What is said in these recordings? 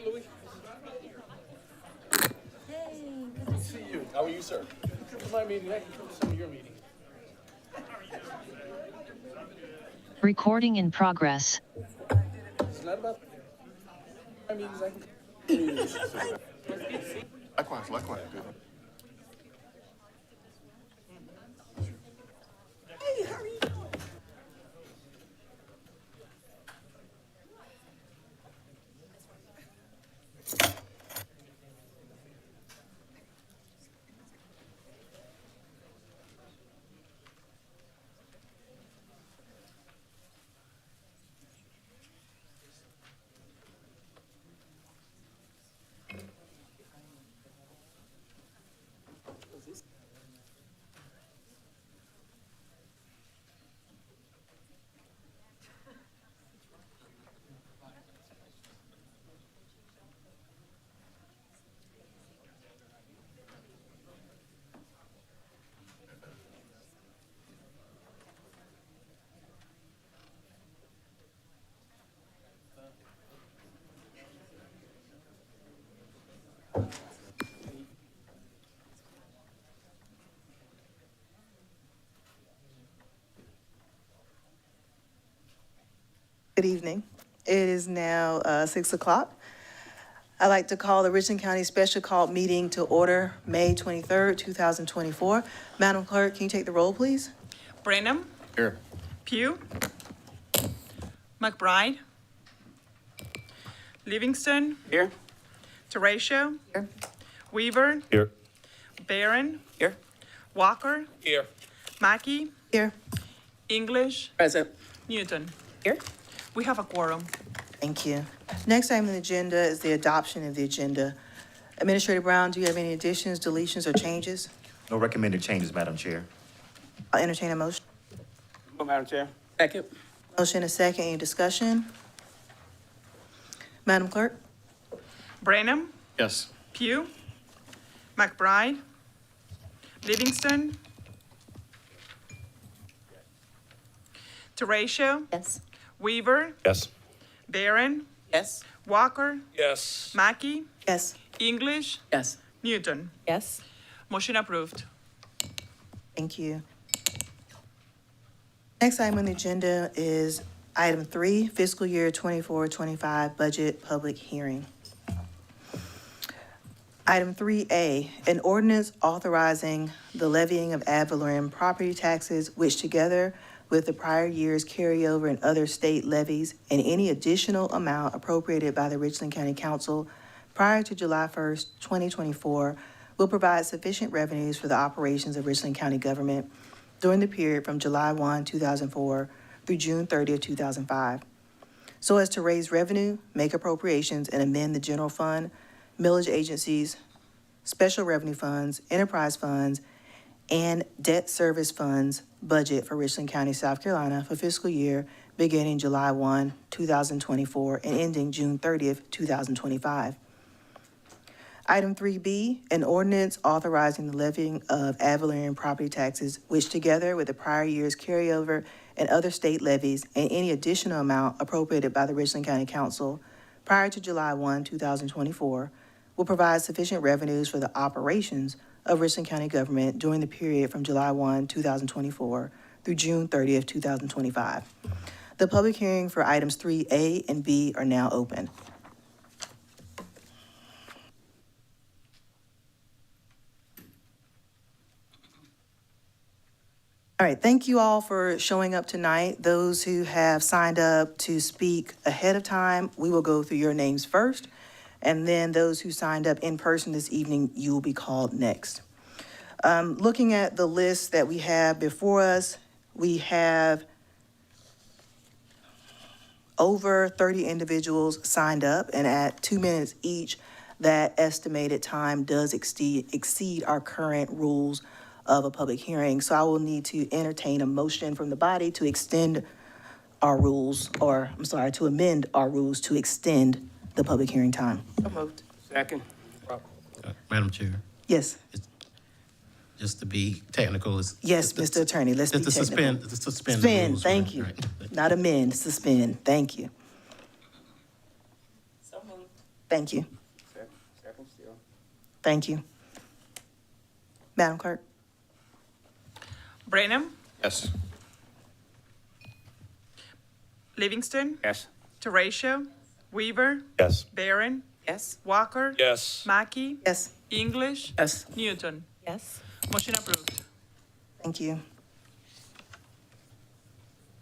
Louis. Good to see you. How are you, sir? Come to my meeting. I can come to some of your meetings. Recording in progress. It's not about my meetings. I can come to your meetings. Likewise, likewise. Good evening. It is now 6 o'clock. I'd like to call the Richland County Special Call Meeting to order, May 23rd, 2024. Madam Clerk, can you take the roll, please? Branham, Here. Pugh, McBride, Livingston, Here. Teratio, Here. Weaver, Here. Barron, Here. Walker, Here. Mackey, Here. English, Present. Newton. Here. We have a quorum. Thank you. Next item on the agenda is the adoption of the agenda. Administrator Brown, do you have any additions, deletions, or changes? No recommended changes, Madam Chair. I'll entertain a motion. Madam Chair. Second. Motion and second, any discussion? Madam Clerk? Branham, Yes. Pugh, McBride, Livingston, Teratio, Yes. Weaver, Yes. Barron, Yes. Walker, Yes. Mackey, Yes. English, Yes. Newton. Yes. Motion approved. Thank you. Next item on the agenda is item 3, fiscal year 24-25 budget public hearing. Item 3A, an ordinance authorizing the levying of ad valorem property taxes, which together with the prior year's carryover and other state levies and any additional amount appropriated by the Richland County Council prior to July 1st, 2024, will provide sufficient revenues for the operations of Richland County government during the period from July 1, 2004 through June 30th, 2005, so as to raise revenue, make appropriations, and amend the general fund, millage agencies, special revenue funds, enterprise funds, and debt service funds budget for Richland County, South Carolina for fiscal year beginning July 1, 2024 and ending June 30th, 2025. Item 3B, an ordinance authorizing the levying of ad valorem property taxes, which together with the prior year's carryover and other state levies and any additional amount appropriated by the Richland County Council prior to July 1, 2024, will provide sufficient revenues for the operations of Richland County government during the period from July 1, 2024 through June 30th, 2025. The public hearing for items 3A and B are now open. All right, thank you all for showing up tonight. Those who have signed up to speak ahead of time, we will go through your names first. And then those who signed up in person this evening, you will be called next. Looking at the list that we have before us, we have over 30 individuals signed up, and at 2 minutes each, that estimated time does exceed our current rules of a public hearing. So I will need to entertain a motion from the body to extend our rules, or I'm sorry, to amend our rules to extend the public hearing time. So moved. Second. Madam Chair, Yes, just to be technical, is yes, Mr. Attorney, let's be to technical. suspend the Suspend, rules, thank you. right. Not amend, suspend, thank you. So moved. Thank you. Second still. Thank you. Madam Clerk? Branham, Yes. Livingston, Yes. Teratio, Weaver, Yes. Barron, Yes. Walker, Yes. Mackey, Yes. English, Yes. Newton. Yes. Motion approved. Thank you.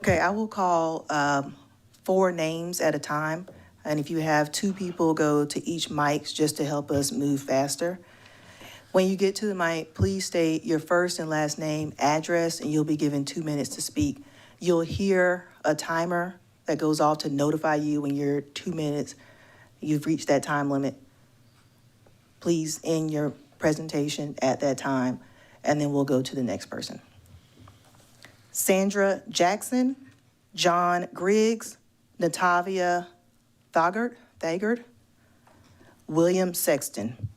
Okay, I will call 4 names at a time, and if you have 2 people, go to each mic just to help us move faster. When you get to the mic, please state your first and last name, address, and you'll be given 2 minutes to speak. You'll hear a timer that goes off to notify you when you're 2 minutes, you've reached that time limit. Please end your presentation at that time, and then we'll go to the next person. Sandra Jackson, John Griggs, Natavia Thagard, William Sexton.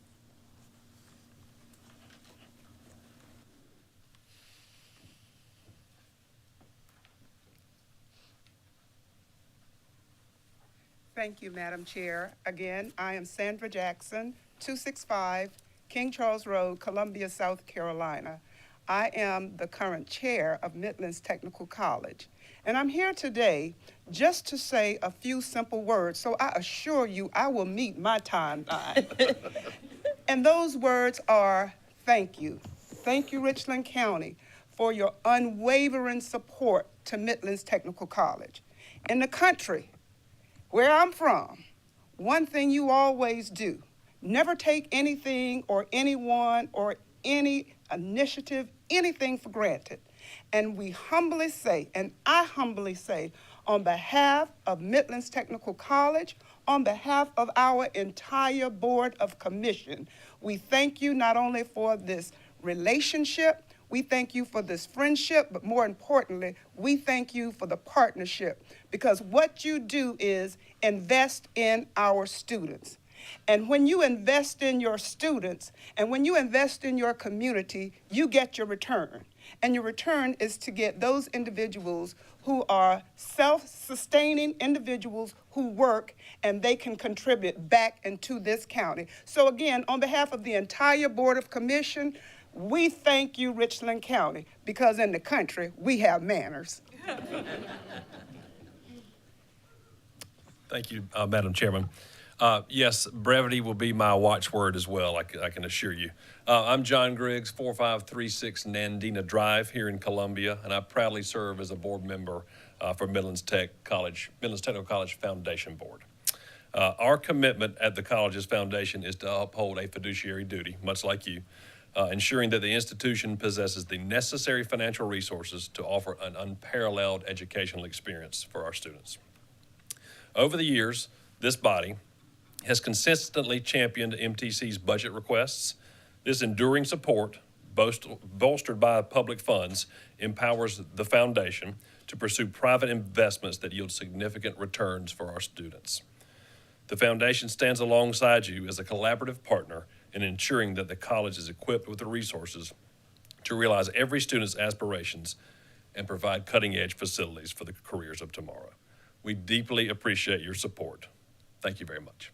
Thank you, Madam Chair. Again, I am Sandra Jackson, 265 King Charles Road, Columbia, South Carolina. I am the current chair of Midlands Technical College. And I'm here today just to say a few simple words, so I assure you I will meet my timeline. And those words are thank you. Thank you, Richland County, for your unwavering support to Midlands Technical College. In the country where I'm from, one thing you always do, never take anything or anyone or any initiative, anything for granted. And we humbly say, and I humbly say, on behalf of Midlands Technical College, on behalf of our entire Board of Commission, we thank you not only for this relationship, we thank you for this friendship, but more importantly, we thank you for the partnership, because what you do is invest in our students. And when you invest in your students and when you invest in your community, you get your return. And your return is to get those individuals who are self-sustaining individuals who work and they can contribute back into this county. So again, on behalf of the entire Board of Commission, we thank you, Richland County, because in the country, we have manners. Thank you, Madam Chairman. Yes, brevity will be my watchword as well, I can assure you. I'm John Griggs, 4536 Nandina Drive here in Columbia, and I proudly serve as a board member for Midlands Technical College Foundation Board. Our commitment at the college's foundation is to uphold a fiduciary duty, much like you, ensuring that the institution possesses the necessary financial resources to offer an unparalleled educational experience for our students. Over the years, this body has consistently championed MTC's budget requests. This enduring support, bolstered by public funds, empowers the foundation to pursue private investments that yield significant returns for our students. The foundation stands alongside you as a collaborative partner in ensuring that the college is equipped with the resources to realize every student's aspirations and provide cutting-edge facilities for the careers of tomorrow. We deeply appreciate your support. Thank you very much.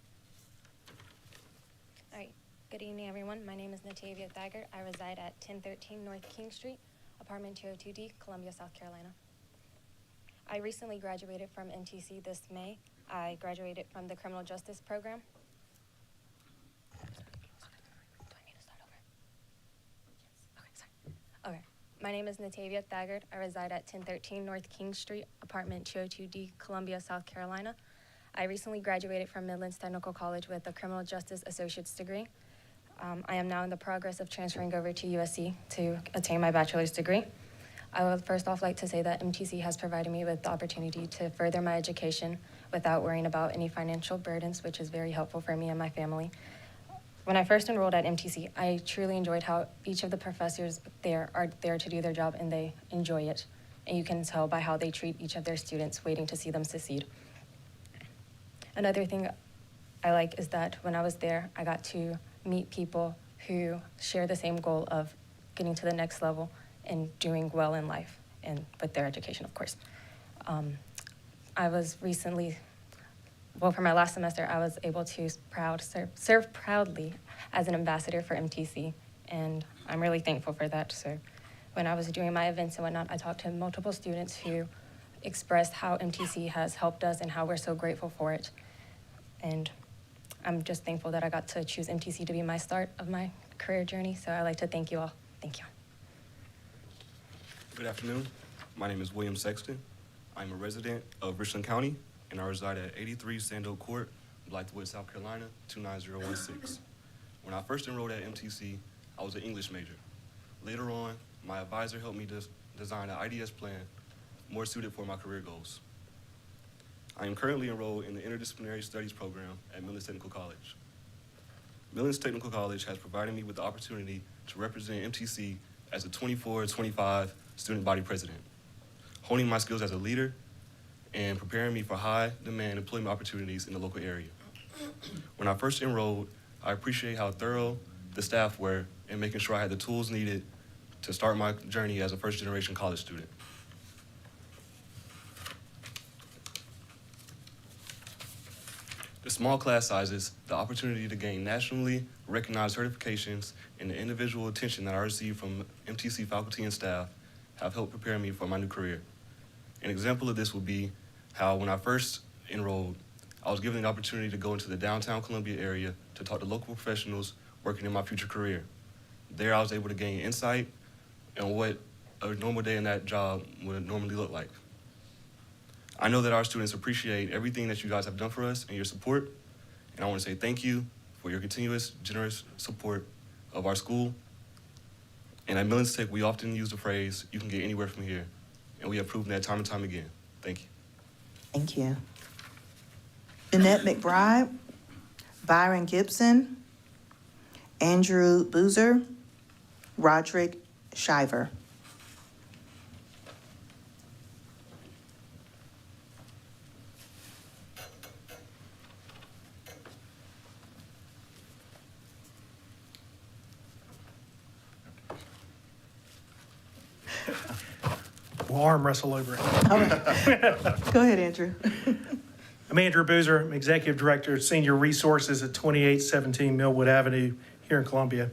All right. Good evening, everyone. My name is Natavia Thagard. I reside at 1013 North King Street, apartment 202D, Columbia, South Carolina. I recently graduated from MTC this May. I graduated from the criminal justice program. Do I need to start over? Yes. Okay, sorry. Okay. My name is Natavia Thagard. I reside at 1013 North King Street, apartment 202D, Columbia, South Carolina. I recently graduated from Midlands Technical College with a criminal justice associate's degree. I am now in the progress of transferring over to USC to attain my bachelor's degree. I would first off like to say that MTC has provided me with the opportunity to further my education without worrying about any financial burdens, which is very helpful for me and my family. When I first enrolled at MTC, I truly enjoyed how each of the professors there are there to do their job and they enjoy it. And you can tell by how they treat each of their students, waiting to see them succeed. Another thing I like is that when I was there, I got to meet people who share the same goal of getting to the next level and doing well in life and with their education, of course. I was recently well, for my last semester, I was able to serve proudly as an ambassador for MTC, and I'm really thankful for that. So when I was doing my events and whatnot, I talked to multiple students who expressed how MTC has helped us and how we're so grateful for it. And I'm just thankful that I got to choose MTC to be my start of my career journey. So I'd like to thank you all. Thank you. Good afternoon. My name is William Sexton. I'm a resident of Richland County, and I reside at 83 Sando Court, Blythewood, South Carolina, 29016. When I first enrolled at MTC, I was an English major. Later on, my advisor helped me design an IDS plan more suited for my career goals. I am currently enrolled in the Interdisciplinary Studies program at Millens Technical College. Millens Technical College has provided me with the opportunity to represent MTC as a 24-25 student body president, honing my skills as a leader and preparing me for high-demand employment opportunities in the local area. When I first enrolled, I appreciate how thorough the staff were in making sure I had the tools needed to start my journey as a first-generation college student. The small class sizes, the opportunity to gain nationally recognized certifications, and the individual attention that I receive from MTC faculty and staff have helped prepare me for my new career. An example of this would be how when I first enrolled, I was given the opportunity to go into the downtown Columbia area to talk to local professionals working in my future career. There I was able to gain insight on what a normal day in that job would normally look like. I know that our students appreciate everything that you guys have done for us and your support, and I want to say thank you for your continuous, generous support of our school. And at Millens Tech, we often use the phrase, "You can get anywhere from here," and we have proven that time and time again. Thank you. Thank you. Jeanette McBride, Byron Gibson, Andrew Boozer, Roderick Shiver. We'll arm wrestle over it. All right. Go ahead, Andrew. I'm Andrew Boozer. I'm Executive Director of Senior Resources at 2817 Millwood Avenue here in Columbia.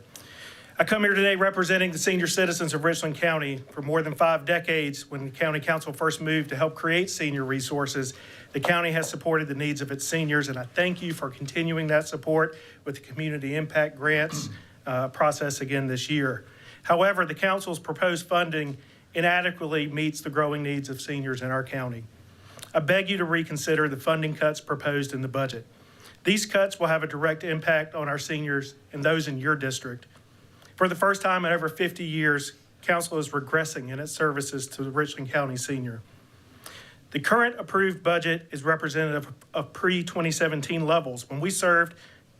I come here today representing the senior citizens of Richland County. For more than 5 decades, when the County Council first moved to help create senior resources, the county has supported the needs of its seniors, and I thank you for continuing that support with the Community Impact Grants process again this year. However, the council's proposed funding inadequately meets the growing needs of seniors in our county. I beg you to reconsider the funding cuts proposed in the budget. These cuts will have a direct impact on our seniors and those in your district. For the first time in over 50 years, council is regressing in its services to the Richland County senior. The current approved budget is representative of pre-2017 levels when we served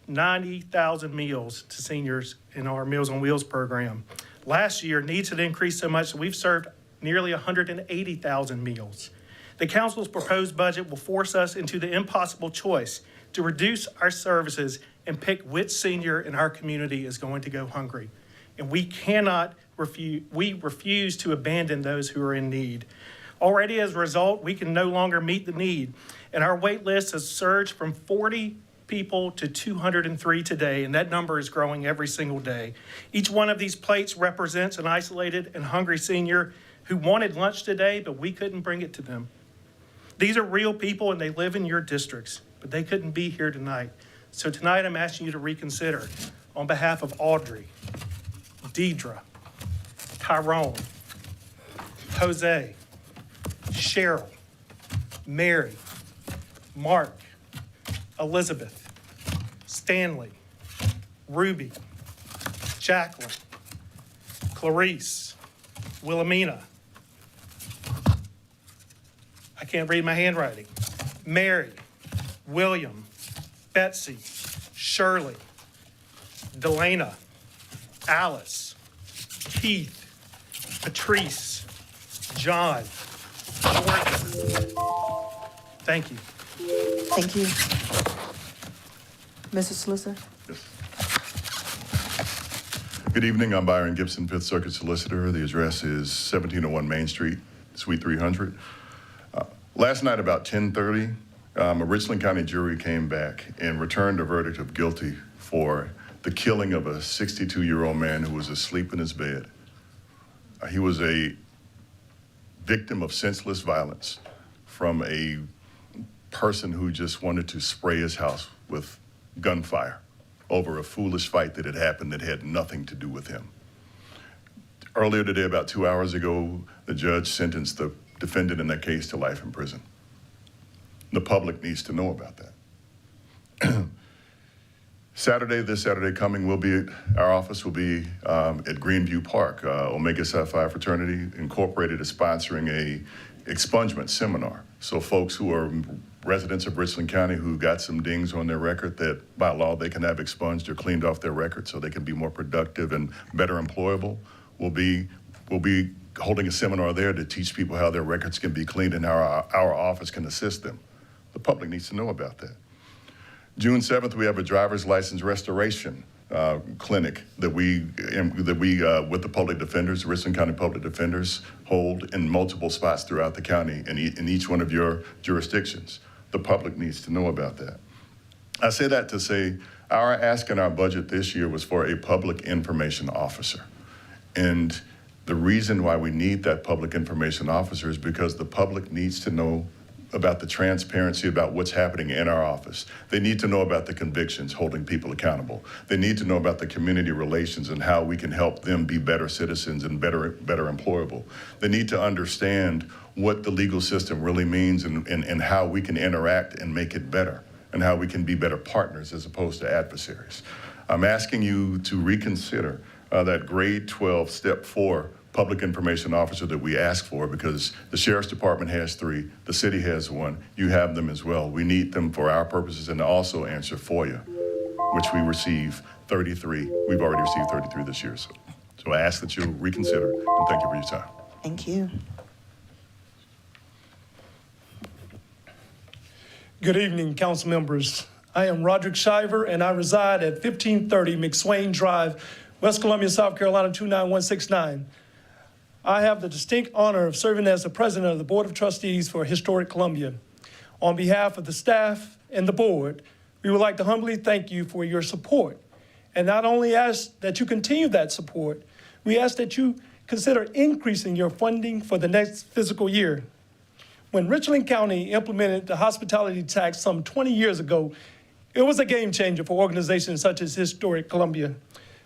90,000 meals to seniors in our Meals on Wheels program. Last year, needs had increased so much that we've served nearly 180,000 meals. The council's proposed budget will force us into the impossible choice to reduce our services and pick which senior in our community is going to go hungry. And we refuse to abandon those who are in need. Already as a result, we can no longer meet the need, and our wait list has surged from 40 people to 203 today, and that number is growing every single day. Each one of these plates represents an isolated and hungry senior who wanted lunch today, but we couldn't bring it to them. These are real people, and they live in your districts, but they couldn't be here tonight. So tonight, I'm asking you to reconsider on behalf of Audrey, Deidre, Tyrone, Jose, Cheryl, Mary, Mark, Elizabeth, Stanley, Ruby, Jacqueline, Clarice, Wilhelmina. I can't read my handwriting. Mary, William, Betsy, Shirley, Delana, Alice, Keith, Patrice, John, Jordan. Thank you. Thank you. Mr. Solicitor? Yes. Good evening. I'm Byron Gibson, Fifth Circuit Solicitor. The address is 1701 Main Street, Suite 300. Last night about 10:30, A Richland County jury came back and returned a verdict of guilty for the killing of a 62-year-old man who was asleep in his bed. He was a victim of senseless violence from a person who just wanted to spray his house with gunfire over a foolish fight that had happened that had nothing to do with him. Earlier today, about 2 hours ago, the judge sentenced the defendant in that case to life in prison. The public needs to know about that. This Saturday coming, our office will be at Greenview Park. Omega Psi Phi Fraternity Incorporated is sponsoring a expungement seminar. So folks who are residents of Richland County who got some dings on their record that by law they can have expunged or cleaned off their record so they can be more productive and better employable, we'll be holding a seminar there to teach people how their records can be cleaned and how our office can assist them. The public needs to know about that. June 7th, we have a driver's license restoration clinic that we with the public defenders, Richland County Public Defenders, hold in multiple spots throughout the county in each one of your jurisdictions. The public needs to know about that. I say that to say our ask in our budget this year was for a public information officer. And the reason why we need that public information officer is because the public needs to know about the transparency about what's happening in our office. They need to know about the convictions holding people accountable. They need to know about the community relations and how we can help them be better citizens and better employable. They need to understand what the legal system really means and how we can interact and make it better and how we can be better partners as opposed to adversaries. I'm asking you to reconsider that grade 12, step 4 public information officer that we asked for because the Sheriff's Department has 3, the city has 1, you have them as well. We need them for our purposes and to also answer FOIA, which we receive 33. We've already received 33 this year. So I ask that you reconsider and thank you for your time. Thank you. Good evening, council members. I am Roderick Shiver, and I reside at 1530 McSwain Drive, West Columbia, South Carolina, 29169. I have the distinct honor of serving as the president of the Board of Trustees for Historic Columbia. On behalf of the staff and the board, we would like to humbly thank you for your support. And not only ask that you continue that support, we ask that you consider increasing your funding for the next fiscal year. When Richland County implemented the hospitality tax some 20 years ago, it was a game changer for organizations such as Historic Columbia.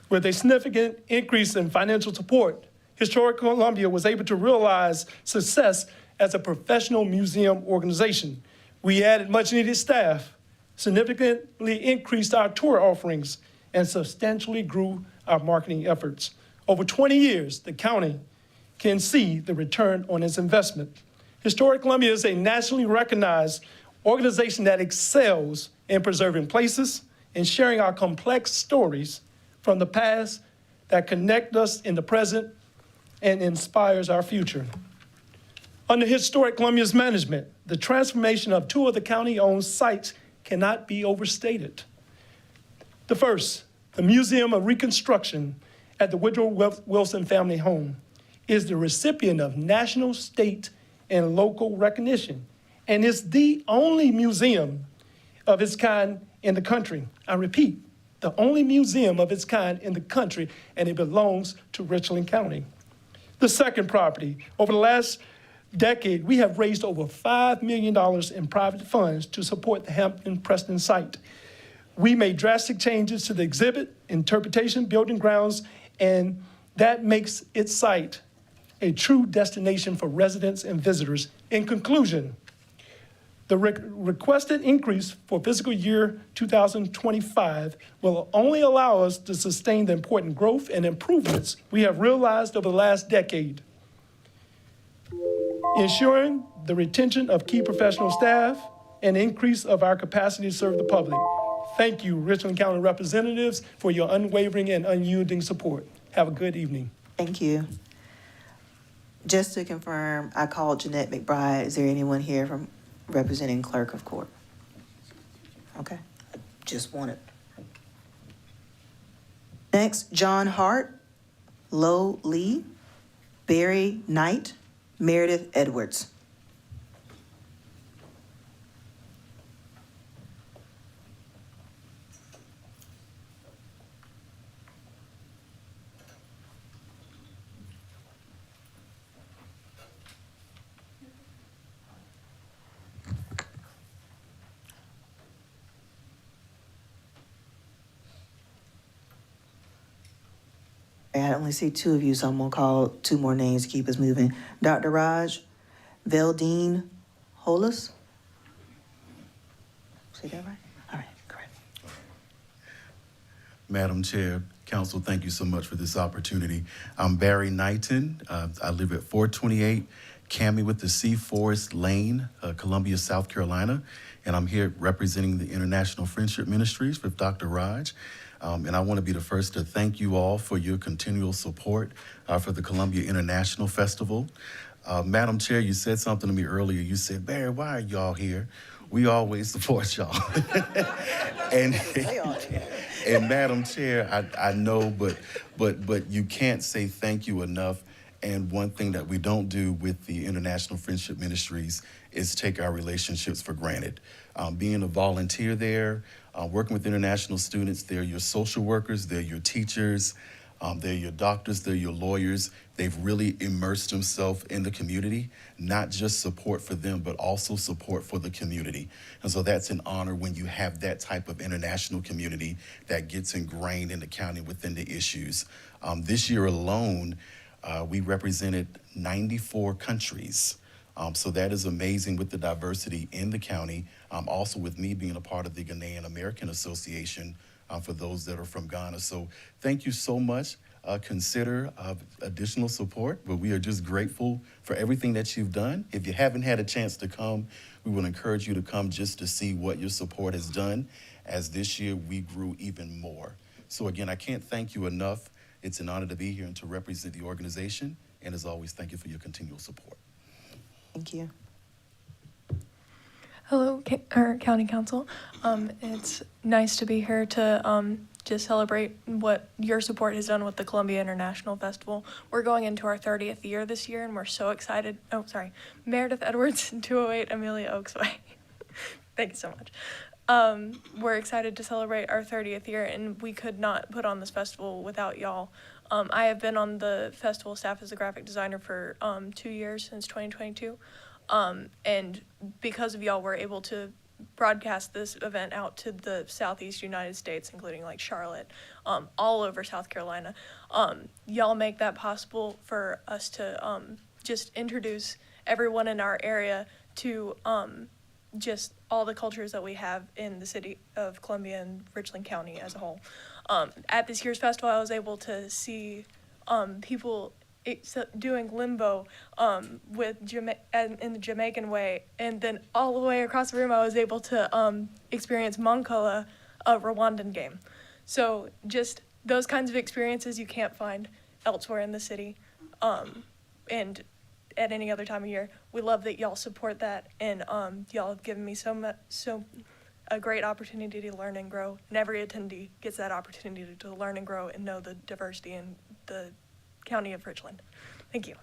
With a significant increase in financial support, Historic Columbia was able to realize success as a professional museum organization. We added much-needed staff, significantly increased our tour offerings, and substantially grew our marketing efforts. Over 20 years, the county can see the return on its investment. Historic Columbia is a nationally recognized organization that excels in preserving places and sharing our complex stories from the past that connect us in the present and inspires our future. Under Historic Columbia's management, the transformation of 2 of the county-owned sites cannot be overstated. The first, the Museum of Reconstruction at the Woodrow Wilson Family Home, is the recipient of national, state, and local recognition, and is the only museum of its kind in the country. I repeat, the only museum of its kind in the country, and it belongs to Richland County. The second property, over the last decade, we have raised over $5 million in private funds to support the Hampton Preston site. We made drastic changes to the exhibit, interpretation, building grounds, and that makes its site a true destination for residents and visitors. In conclusion, the requested increase for fiscal year 2025 will only allow us to sustain the important growth and improvements we have realized over the last decade, ensuring the retention of key professional staff and increase of our capacity to serve the public. Thank you, Richland County representatives, for your unwavering and unyielding support. Have a good evening. Thank you. Just to confirm, I called Jeanette McBride. Is there anyone here from representing clerk of court? Okay, I just wanted. Next, John Hart, Lo Lee, Barry Knight, Meredith Edwards. I only see two of you, so I'm gonna call two more names to keep us moving. Dr. Raj Veldine Holus. Say that right? All right, correct. Madam Chair, Council, thank you so much for this opportunity. I'm Barry Knighton. I live at 428 Cami with the Sea Forest Lane, Columbia, South Carolina, and I'm here representing the International Friendship Ministries with Dr. Raj. And I want to be the first to thank you all for your continual support for the Columbia International Festival. Madam Chair, you said something to me earlier. You said, Barry, why are y'all here? We always support y'all. and, and Madam Chair, I know, but you can't say thank you enough. And one thing that we don't do with the International Friendship Ministries is take our relationships for granted. Being a volunteer there, working with international students, they're your social workers, they're your teachers, they're your doctors, they're your lawyers. They've really immersed themselves in the community, not just support for them, but also support for the community. And so that's an honor when you have that type of international community that gets ingrained in the county within the issues. This year alone, we represented 94 countries. So that is amazing with the diversity in the county. Also with me being a part of the Ghanaian American Association for those that are from Ghana. So thank you so much. Consider additional support, but we are just grateful for everything that you've done. If you haven't had a chance to come, we will encourage you to come just to see what your support has done, as this year we grew even more. So again, I can't thank you enough. It's an honor to be here and to represent the organization. And as always, thank you for your continual support. Thank you. Hello, County Council. It's nice to be here to just celebrate what your support has done with the Columbia International Festival. We're going into our 30th year this year, and we're so excited. Oh, sorry. Meredith Edwards, 208 Amelia Oaks Way. Thank you so much. We're excited to celebrate our 30th year, and we could not put on this festival without y'all. I have been on the festival staff as a graphic designer for 2 years, since 2022. And because of y'all, we're able to broadcast this event out to the Southeast United States, including like Charlotte, all over South Carolina. Y'all make that possible for us to just introduce everyone in our area to just all the cultures that we have in the city of Columbia and Richland County as a whole. At this year's festival, I was able to see people doing limbo with in the Jamaican way, and then all the way across the room I was able to experience Mancala, a Rwandan game. So just those kinds of experiences you can't find elsewhere in the city, and at any other time of year. We love that y'all support that, and y'all have given me a great opportunity to learn and grow, and every attendee gets that opportunity to learn and grow and know the diversity in the County of Richland. Thank you.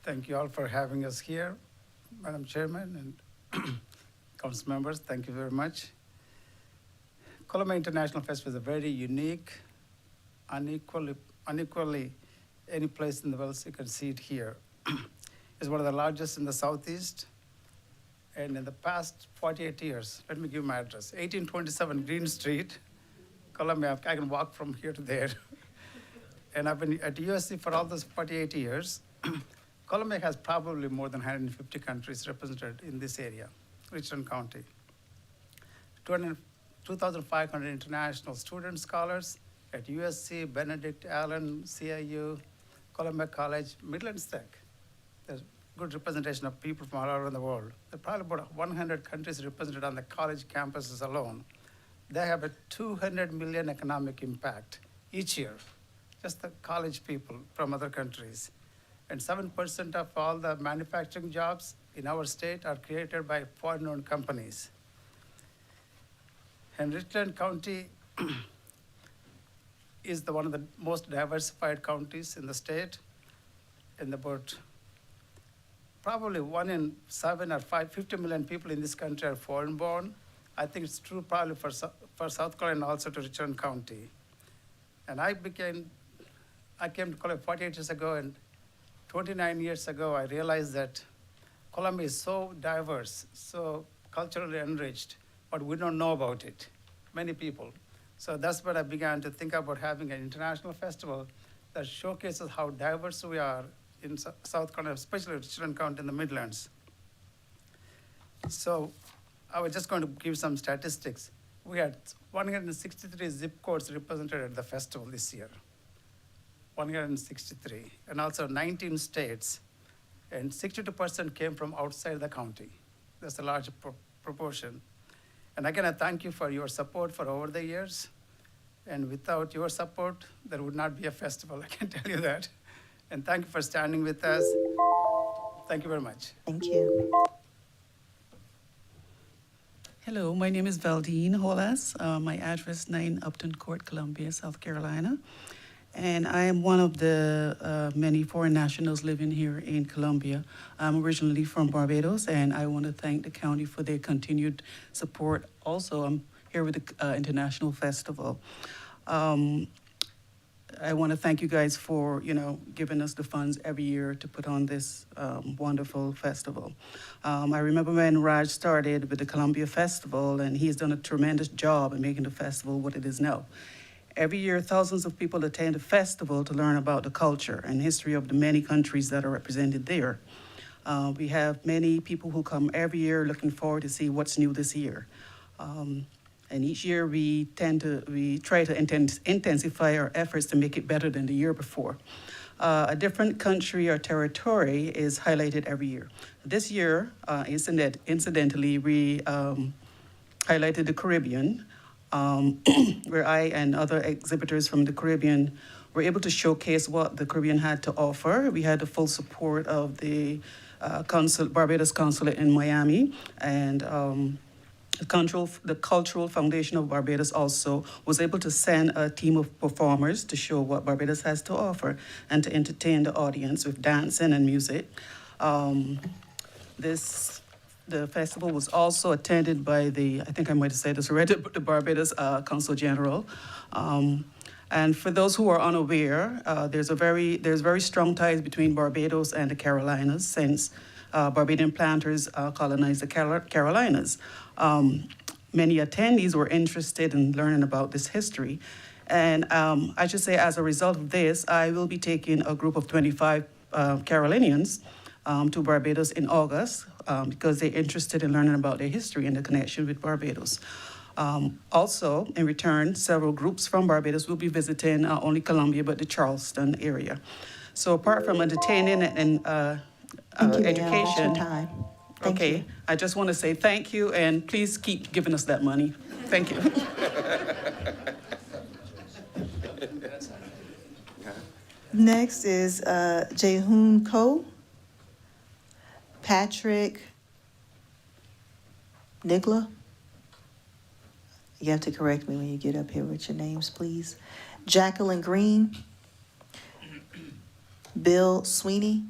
Thank you all for having us here, Madam Chairman and council members. Thank you very much. Columbia International Festival is a very unique, unequally any place in the world you can see it here. It's one of the largest in the Southeast. And in the past 48 years, let me give my address, 1827 Green Street, Columbia. I can walk from here to there. And I've been at USC for all those 48 years. Columbia has probably more than 150 countries represented in this area, Richland County. 2,500 international student scholars at USC, Benedict, Allen, CIU, Columbia College, Midlands Tech. There's good representation of people from all around the world. There are probably about 100 countries represented on the college campuses alone. They have a 200 million economic impact each year, just the college people from other countries. And 7% of all the manufacturing jobs in our state are created by foreign-owned companies. And Richland County is one of the most diversified counties in the state, and about probably 1 in 7 or 50 million people in this country are foreign-born. I think it's true probably for South Carolina, also to Richland County. And I came to Columbia 48 years ago, and 29 years ago, I realized that Columbia is so diverse, so culturally enriched, but we don't know about it. Many people. So that's when I began to think about having an international festival that showcases how diverse we are in South Carolina, especially Richland County in the Midlands. So I was just going to give some statistics. We had 163 zip codes represented at the festival this year. 163, and also 19 states, and 62% came from outside the county. That's a large proportion. And again, I thank you for your support for over the years. And without your support, there would not be a festival, I can tell you that. And thank you for standing with us. Thank you very much. Thank you. Hello, my name is Valdine Holas. My address 9 Upton Court, Columbia, South Carolina. And I am one of the many foreign nationals living here in Columbia. I'm originally from Barbados, and I want to thank the county for their continued support. Also, I'm here with the International Festival. I want to thank you guys for, giving us the funds every year to put on this wonderful festival. I remember when Raj started with the Columbia Festival, and he's done a tremendous job in making the festival what it is now. Every year, thousands of people attend the festival to learn about the culture and history of the many countries that are represented there. We have many people who come every year looking forward to see what's new this year. And each year we try to intensify our efforts to make it better than the year before. A different country or territory is highlighted every year. This year, incidentally, we highlighted the Caribbean, where I and other exhibitors from the Caribbean were able to showcase what the Caribbean had to offer. We had the full support of the Barbados Consulate in Miami, and the Cultural Foundation of Barbados also was able to send a team of performers to show what Barbados has to offer and to entertain the audience with dancing and music. The festival was also attended by I think I might have said this already, the Barbados Consul General. And for those who are unaware, there's very strong ties between Barbados and the Carolinas since Barbadian planters colonized the Carolinas. Many attendees were interested in learning about this history. And I should say, as a result of this, I will be taking a group of 25 Carolinians to Barbados in August because they're interested in learning about their history and the connection with Barbados. Also, in return, several groups from Barbados will be visiting not only Columbia, but the Charleston area. So apart from entertaining and education, Thank you. I just want to say thank you, and please keep giving us that money. Thank you. Next is Jaehoon Ko, Patrick Nigla. You have to correct me when you get up here with your names, please. Jacqueline Green, Bill Sweeney,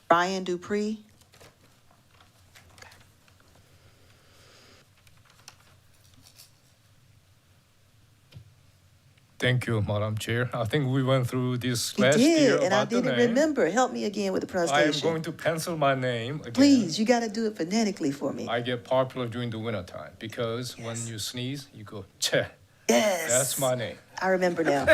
Ryan Dupree, Thank you, Madam Chair. I think we went through this you last year did, and I about the didn't name. remember. Help me again with the I am pronunciation. going to pencil my name again. Please, you got to do it phonetically for me. I get popular during the winter time because when you sneeze, you go, che. Yes. That's my name. I remember now.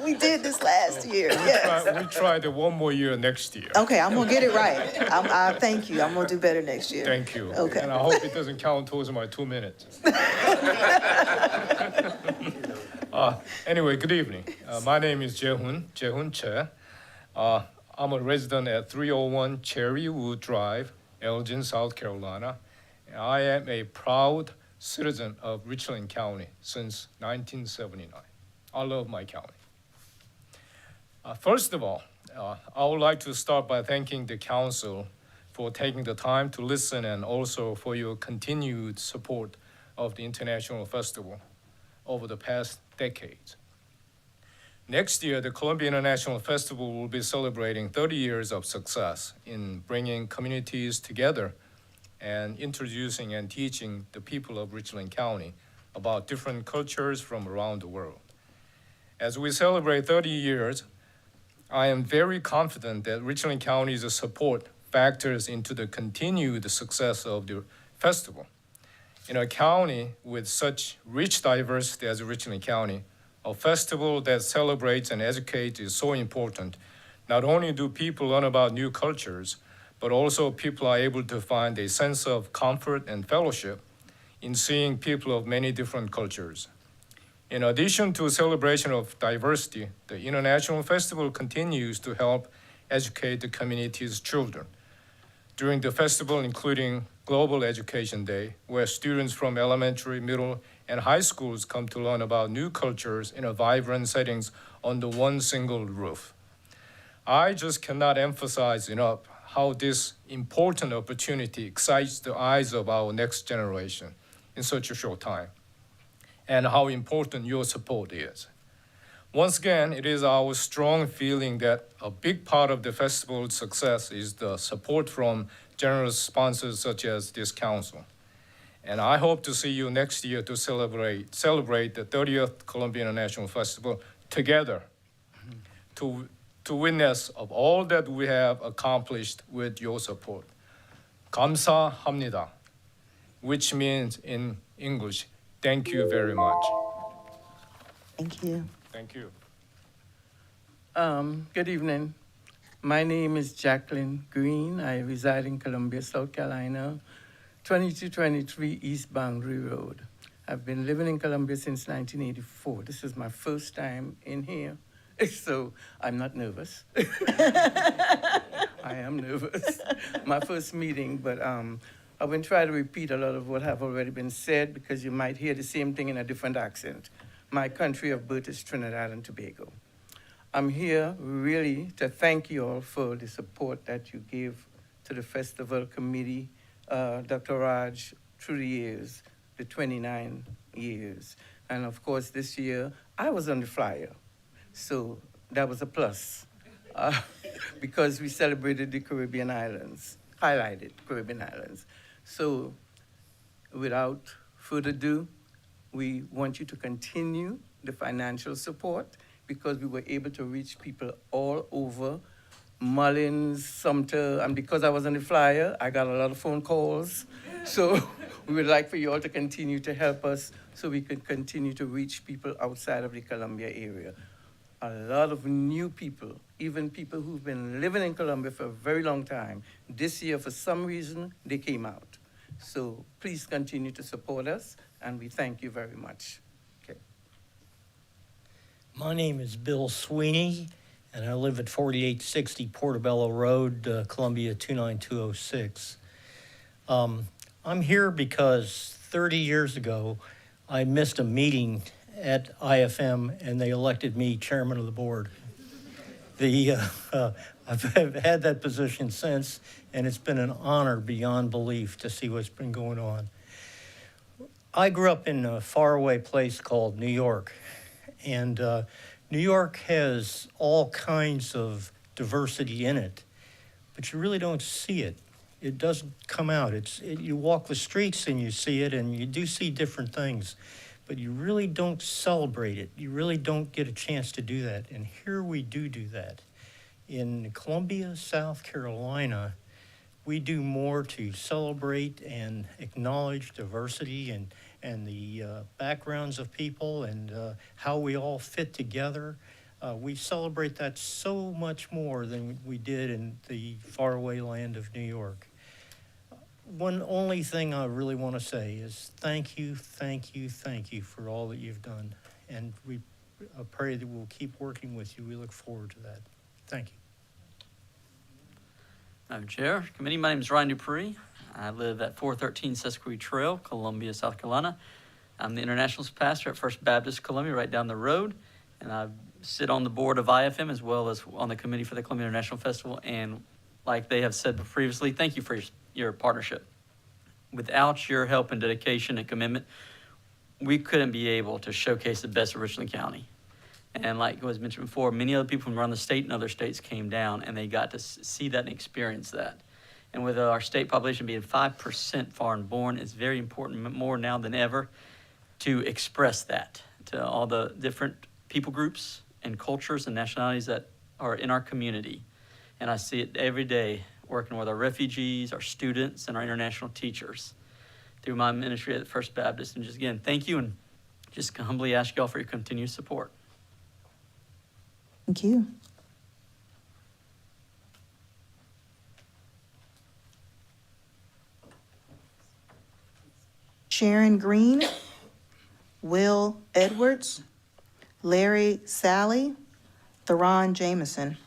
We did this last year. Yes. We tried it one more year next year. Okay, I'm gonna get it right. I thank you. I'm gonna do better next year. Thank you. Okay. And I hope it doesn't count towards my 2 minutes. Anyway, good evening. My name is Jaehoon Che. I'm a resident at 301 Cherrywood Drive, Elgin, South Carolina. And I am a proud citizen of Richland County since 1979. I love my county. First of all, I would like to start by thanking the council for taking the time to listen and also for your continued support of the International Festival over the past decades. Next year, the Columbia International Festival will be celebrating 30 years of success in bringing communities together and introducing and teaching the people of Richland County about different cultures from around the world. As we celebrate 30 years, I am very confident that Richland County's support factors into the continued success of the festival. In a county with such rich diversity as Richland County, a festival that celebrates and educates is so important. Not only do people learn about new cultures, but also people are able to find a sense of comfort and fellowship in seeing people of many different cultures. In addition to celebration of diversity, the International Festival continues to help educate the community's children. During the festival, including Global Education Day, where students from elementary, middle, and high schools come to learn about new cultures in a vibrant settings under one single roof. I just cannot emphasize enough how this important opportunity excites the eyes of our next generation in such a short time, and how important your support is. Once again, it is our strong feeling that a big part of the festival's success is the support from generous sponsors such as this council. And I hope to see you next year to celebrate the 30th Columbia International Festival together to witness of all that we have accomplished with your support. 감사합니다, which means in English, thank you very much. Thank you. Thank you. Good evening. My name is Jacqueline Green. I reside in Columbia, South Carolina, 2223 East Boundary Road. I've been living in Columbia since 1984. This is my first time in here, so I'm not nervous. I am nervous. My first meeting, but I will try to repeat a lot of what have already been said because you might hear the same thing in a different accent. My country of birth is Trinidad and Tobago. I'm here really to thank you all for the support that you gave to the festival committee, Dr. Raj, through the years, the 29 years. And of course, this year, I was on the flyer. So that was a plus because we celebrated the Caribbean islands, highlighted Caribbean islands. So without further ado, we want you to continue the financial support because we were able to reach people all over Mullins, Sumter, and because I was on the flyer, I got a lot of phone calls. So we would like for you all to continue to help us so we can continue to reach people outside of the Columbia area. A lot of new people, even people who've been living in Columbia for a very long time. This year, for some reason, they came out. So please continue to support us, and we thank you very much. Okay. My name is Bill Sweeney, and I live at 4860 Portobello Road, Columbia 29206. I'm here because 30 years ago, I missed a meeting at IFM, and they elected me chairman of the board. I've had that position since, and it's been an honor beyond belief to see what's been going on. I grew up in a faraway place called New York, and New York has all kinds of diversity in it, but you really don't see it. It doesn't come out. You walk the streets and you see it, and you do see different things, but you really don't celebrate it. You really don't get a chance to do that, and here we do that. In Columbia, South Carolina, we do more to celebrate and acknowledge diversity and the backgrounds of people and how we all fit together. We celebrate that so much more than we did in the faraway land of New York. One only thing I really want to say is thank you for all that you've done. And we pray that we'll keep working with you. We look forward to that. Thank you. Madam Chair, Committee, my name is Ryan Dupree. I live at 413 Sesquipee Trail, Columbia, South Carolina. I'm the Internationals Pastor at First Baptist Columbia, right down the road. And I sit on the board of IFM as well as on the committee for the Columbia International Festival. And like they have said previously, thank you for your partnership. Without your help and dedication and commitment, we couldn't be able to showcase the best of Richland County. And like was mentioned before, many other people from around the state and other states came down and they got to see that and experience that. And with our state population being 5% foreign born, it's very important, more now than ever, to express that to all the different people groups and cultures and nationalities that are in our community. And I see it every day working with our refugees, our students, and our international teachers through my ministry at First Baptist. And just again, thank you, and just humbly ask y'all for your continued support. Thank you. Sharon Green, Will Edwards, Larry Sally, Theron Jameson.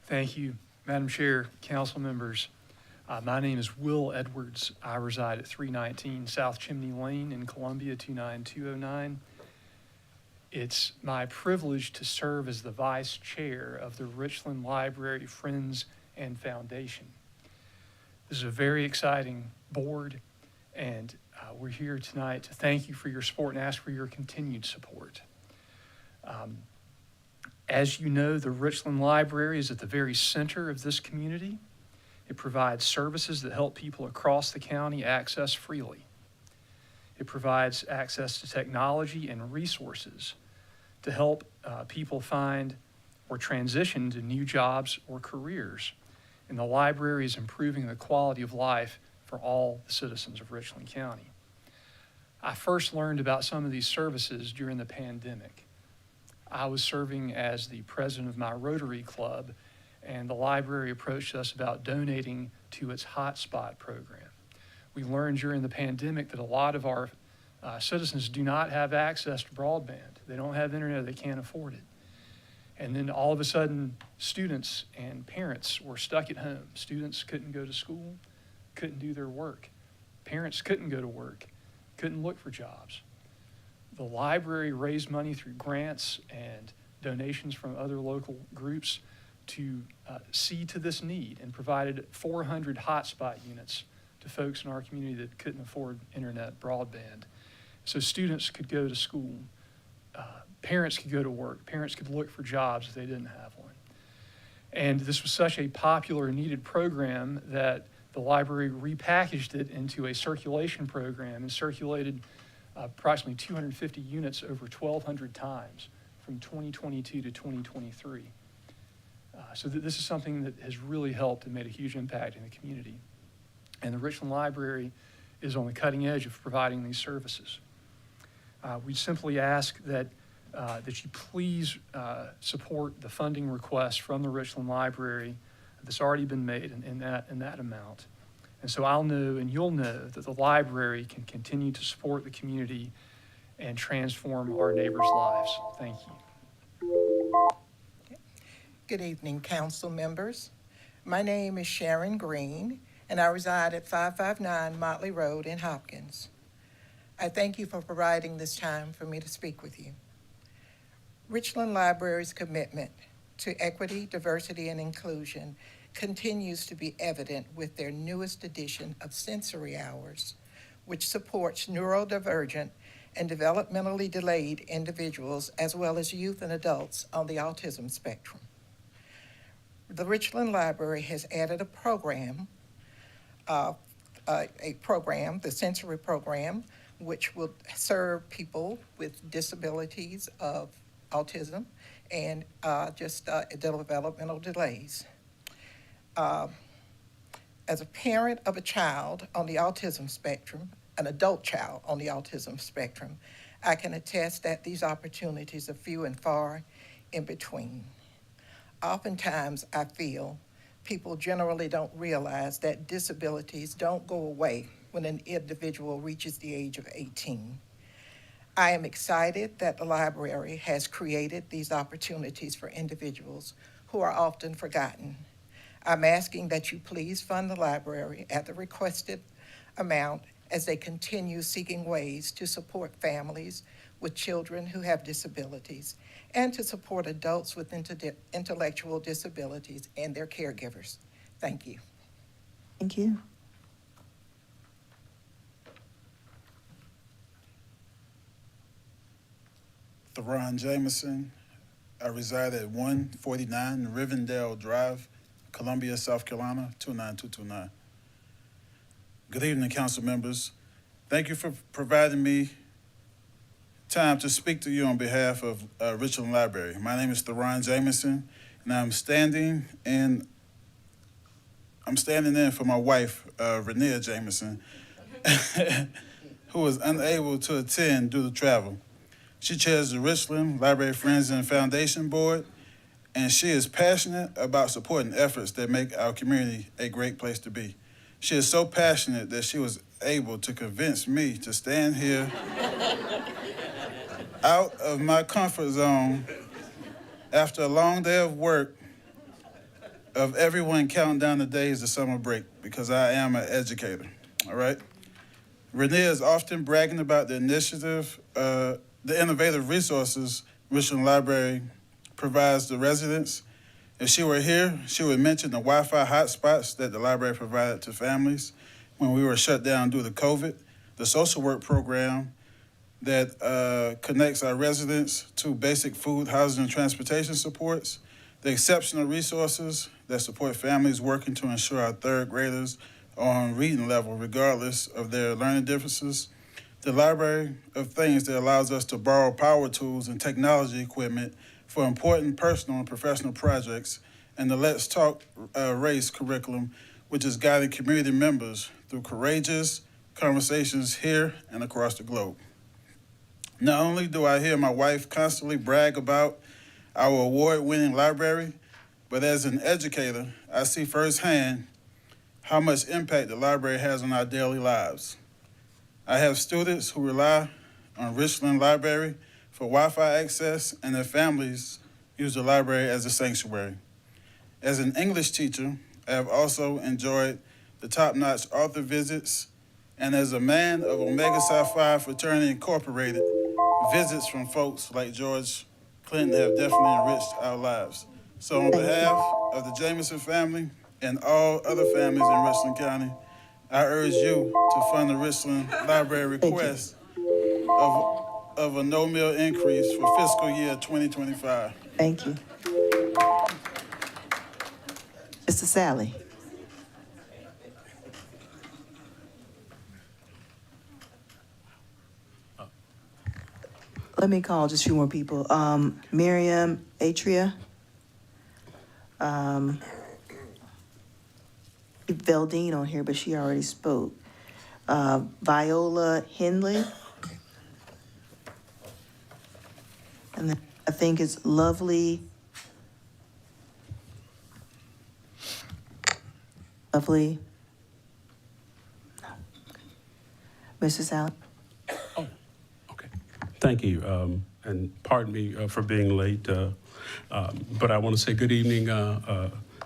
Thank you, Madam Chair, council members. My name is Will Edwards. I reside at 319 South Chimney Lane in Columbia, 29209. It's my privilege to serve as the vice chair of the Richland Library Friends and Foundation. This is a very exciting board, and we're here tonight to thank you for your support and ask for your continued support. As you know, the Richland Library is at the very center of this community. It provides services that help people across the county access freely. It provides access to technology and resources to help people find or transition to new jobs or careers. And the library is improving the quality of life for all the citizens of Richland County. I first learned about some of these services during the pandemic. I was serving as the president of my Rotary Club, and the library approached us about donating to its hotspot program. We learned during the pandemic that a lot of our citizens do not have access to broadband. They don't have internet, they can't afford it. And then all of a sudden, students and parents were stuck at home. Students couldn't go to school, couldn't do their work. Parents couldn't go to work, couldn't look for jobs. The library raised money through grants and donations from other local groups to see to this need, and provided 400 hotspot units to folks in our community that couldn't afford internet broadband. So students could go to school, parents could go to work, parents could look for jobs if they didn't have one. And this was such a popular and needed program that the library repackaged it into a circulation program and circulated approximately 250 units over 1,200 times from 2022 to 2023. So this is something that has really helped and made a huge impact in the community. And the Richland Library is on the cutting edge of providing these services. We simply ask that you please support the funding request from the Richland Library that's already been made in that amount. And so I'll know and you'll know that the library can continue to support the community and transform our neighbors' lives. Thank you. Good evening, council members. My name is Sharon Green, and I reside at 559 Motley Road in Hopkins. I thank you for providing this time for me to speak with you. Richland Library's commitment to equity, diversity, and inclusion continues to be evident with their newest edition of Sensory Hours, which supports neurodivergent and developmentally delayed individuals, as well as youth and adults on the autism spectrum. The Richland Library has added a program, the Sensory Program, which will serve people with disabilities of autism and developmental delays. As a parent of a child on the autism spectrum, an adult child on the autism spectrum, I can attest that these opportunities are few and far in between. Oftentimes, I feel people generally don't realize that disabilities don't go away when an individual reaches the age of 18. I am excited that the library has created these opportunities for individuals who are often forgotten. I'm asking that you please fund the library at the requested amount as they continue seeking ways to support families with children who have disabilities and to support adults with intellectual disabilities and their caregivers. Thank you. Thank you. Theron Jameson. I reside at 149 Rivendell Drive, Columbia, South Carolina, 29229. Good evening, council members. Thank you for providing me time to speak to you on behalf of Richland Library. My name is Theron Jameson, and I'm standing in for my wife, Renea Jameson, who was unable to attend due to travel. She chairs the Richland Library Friends and Foundation Board, and she is passionate about supporting efforts that make our community a great place to be. She is so passionate that she was able to convince me to stand here out of my comfort zone after a long day of work, of everyone counting down the days to summer break, because I am an educator, all right? Renee is often bragging about the initiative, the innovative resources Richland Library provides the residents. If she were here, she would mention the Wi-Fi hotspots that the library provided to families when we were shut down due to COVID, the social work program that connects our residents to basic food, housing, and transportation supports, the exceptional resources that support families working to ensure our third graders are on reading level regardless of their learning differences, the library of things that allows us to borrow power tools and technology equipment for important personal and professional projects, and the Let's Talk Race curriculum, which is guiding community members through courageous conversations here and across the globe. Not only do I hear my wife constantly brag about our award-winning library, but as an educator, I see firsthand how much impact the library has on our daily lives. I have students who rely on Richland Library for Wi-Fi access, and their families use the library as a sanctuary. As an English teacher, I have also enjoyed the top-notch author visits, and as a man of Omega Psi Phi Fraternity Incorporated, visits from folks like George Clinton have definitely enriched our lives. So on behalf of the Jameson family and all other families in Richland County, I urge you to fund the Richland Library request of a no-meal increase for fiscal year 2025. Thank you. Mr. Sally. Let me call just a few more people. Miriam Atria. Veldine on here, but she already spoke. Viola Henley. And then I think it's Lovely. Mrs. Allen. Thank you, and pardon me for being late, but I want to say good evening,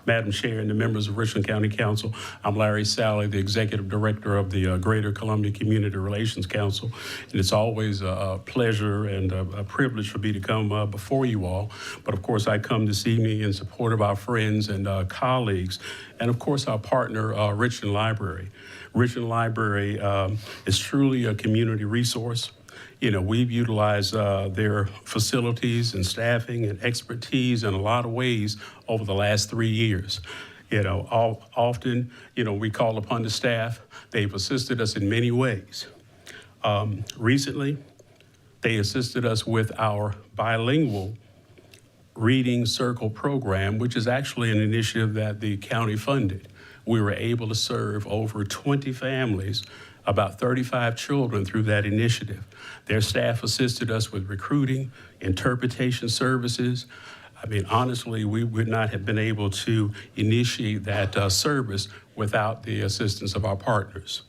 Madam Chair and the members of Richland County Council. I'm Larry Sally, the Executive Director of the Greater Columbia Community Relations Council, and it's always a pleasure and a privilege for me to come before you all. But of course, I come this evening in support of our friends and colleagues, and of course, our partner, Richland Library. Richland Library is truly a community resource. You know, we've utilized their facilities and staffing and expertise in a lot of ways over the last 3 years. You know, often, you know, we call upon the staff. They've assisted us in many ways. Recently, they assisted us with our bilingual reading circle program, which is actually an initiative that the county funded. We were able to serve over 20 families, about 35 children through that initiative. Their staff assisted us with recruiting, interpretation services. I mean, honestly, we would not have been able to initiate that service without the assistance of our partners.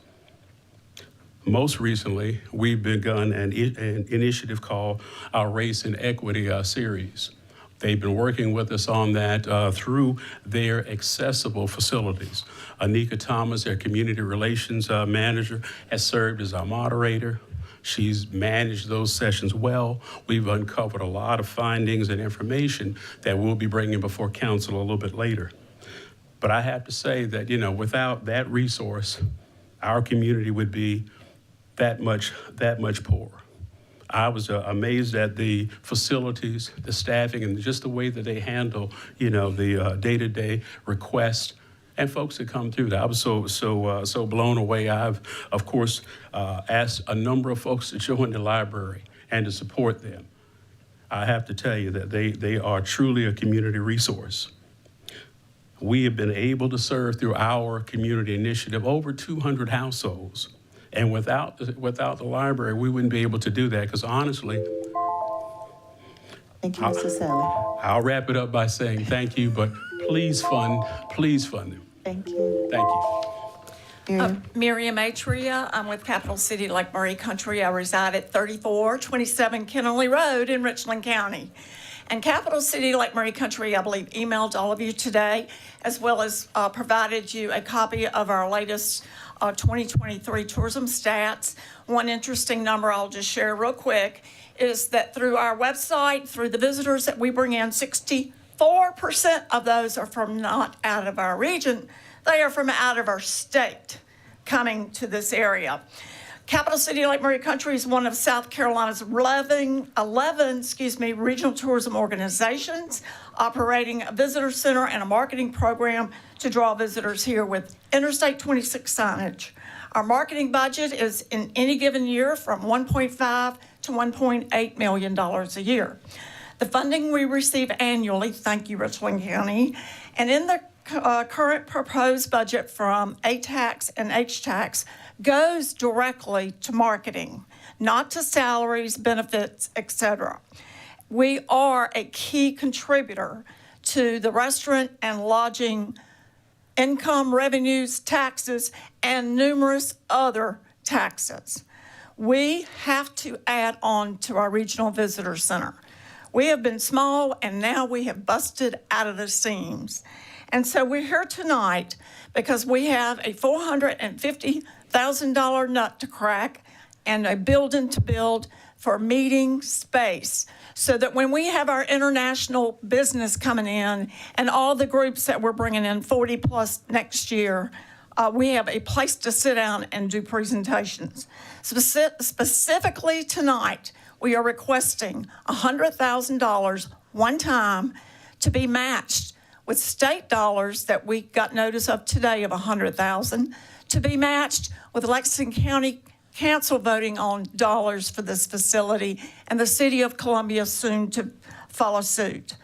Most recently, we've begun an initiative called our Race and Equity series. They've been working with us on that through their accessible facilities. Anika Thomas, their community relations manager, has served as our moderator. She's managed those sessions well. We've uncovered a lot of findings and information that we'll be bringing before council a little bit later. But I have to say that, you know, without that resource, our community would be that much poorer. I was amazed at the facilities, the staffing, and just the way that they handle, the day-to-day requests and folks that come through that. I was so blown away. I've, of course, asked a number of folks to join the library and to support them. I have to tell you that they are truly a community resource. We have been able to serve through our community initiative over 200 households. And without the library, we wouldn't be able to do that, because honestly, Thank you, Mr. Sally. I'll wrap it up by saying thank you, but please fund them. Thank you. Thank you. Miriam Atria. I'm with Capital City Lake Murray Country. I reside at 3427 Kennelly Road in Richland County. And Capital City Lake Murray Country, I believe, emailed all of you today, as well as provided you a copy of our latest 2023 tourism stats. One interesting number I'll just share real quick is that through our website, through the visitors that we bring in, 64% of those are from not out of our region. They are from out of our state coming to this area. Capital City Lake Murray Country is one of South Carolina's 11 regional tourism organizations, operating a visitor center and a marketing program to draw visitors here with Interstate 26 signage. Our marketing budget is in any given year from $1.5 to $1.8 million a year. The funding we receive annually, thank you, Richland County, and in the current proposed budget from A-Tax and H-Tax goes directly to marketing, not to salaries, benefits, etc. We are a key contributor to the restaurant and lodging income, revenues, taxes, and numerous other taxes. We have to add on to our regional visitor center. We have been small, and now we have busted out of the seams. And so we're here tonight because we have a $450,000 nut to crack and a building to build for meeting space, so that when we have our international business coming in and all the groups that we're bringing in, 40 plus next year, we have a place to sit down and do presentations. Specifically tonight, we are requesting $100,000 one time to be matched with state dollars that we got notice of today of $100,000, to be matched with Lexington County Council voting on dollars for this facility, and the City of Columbia soon to follow suit.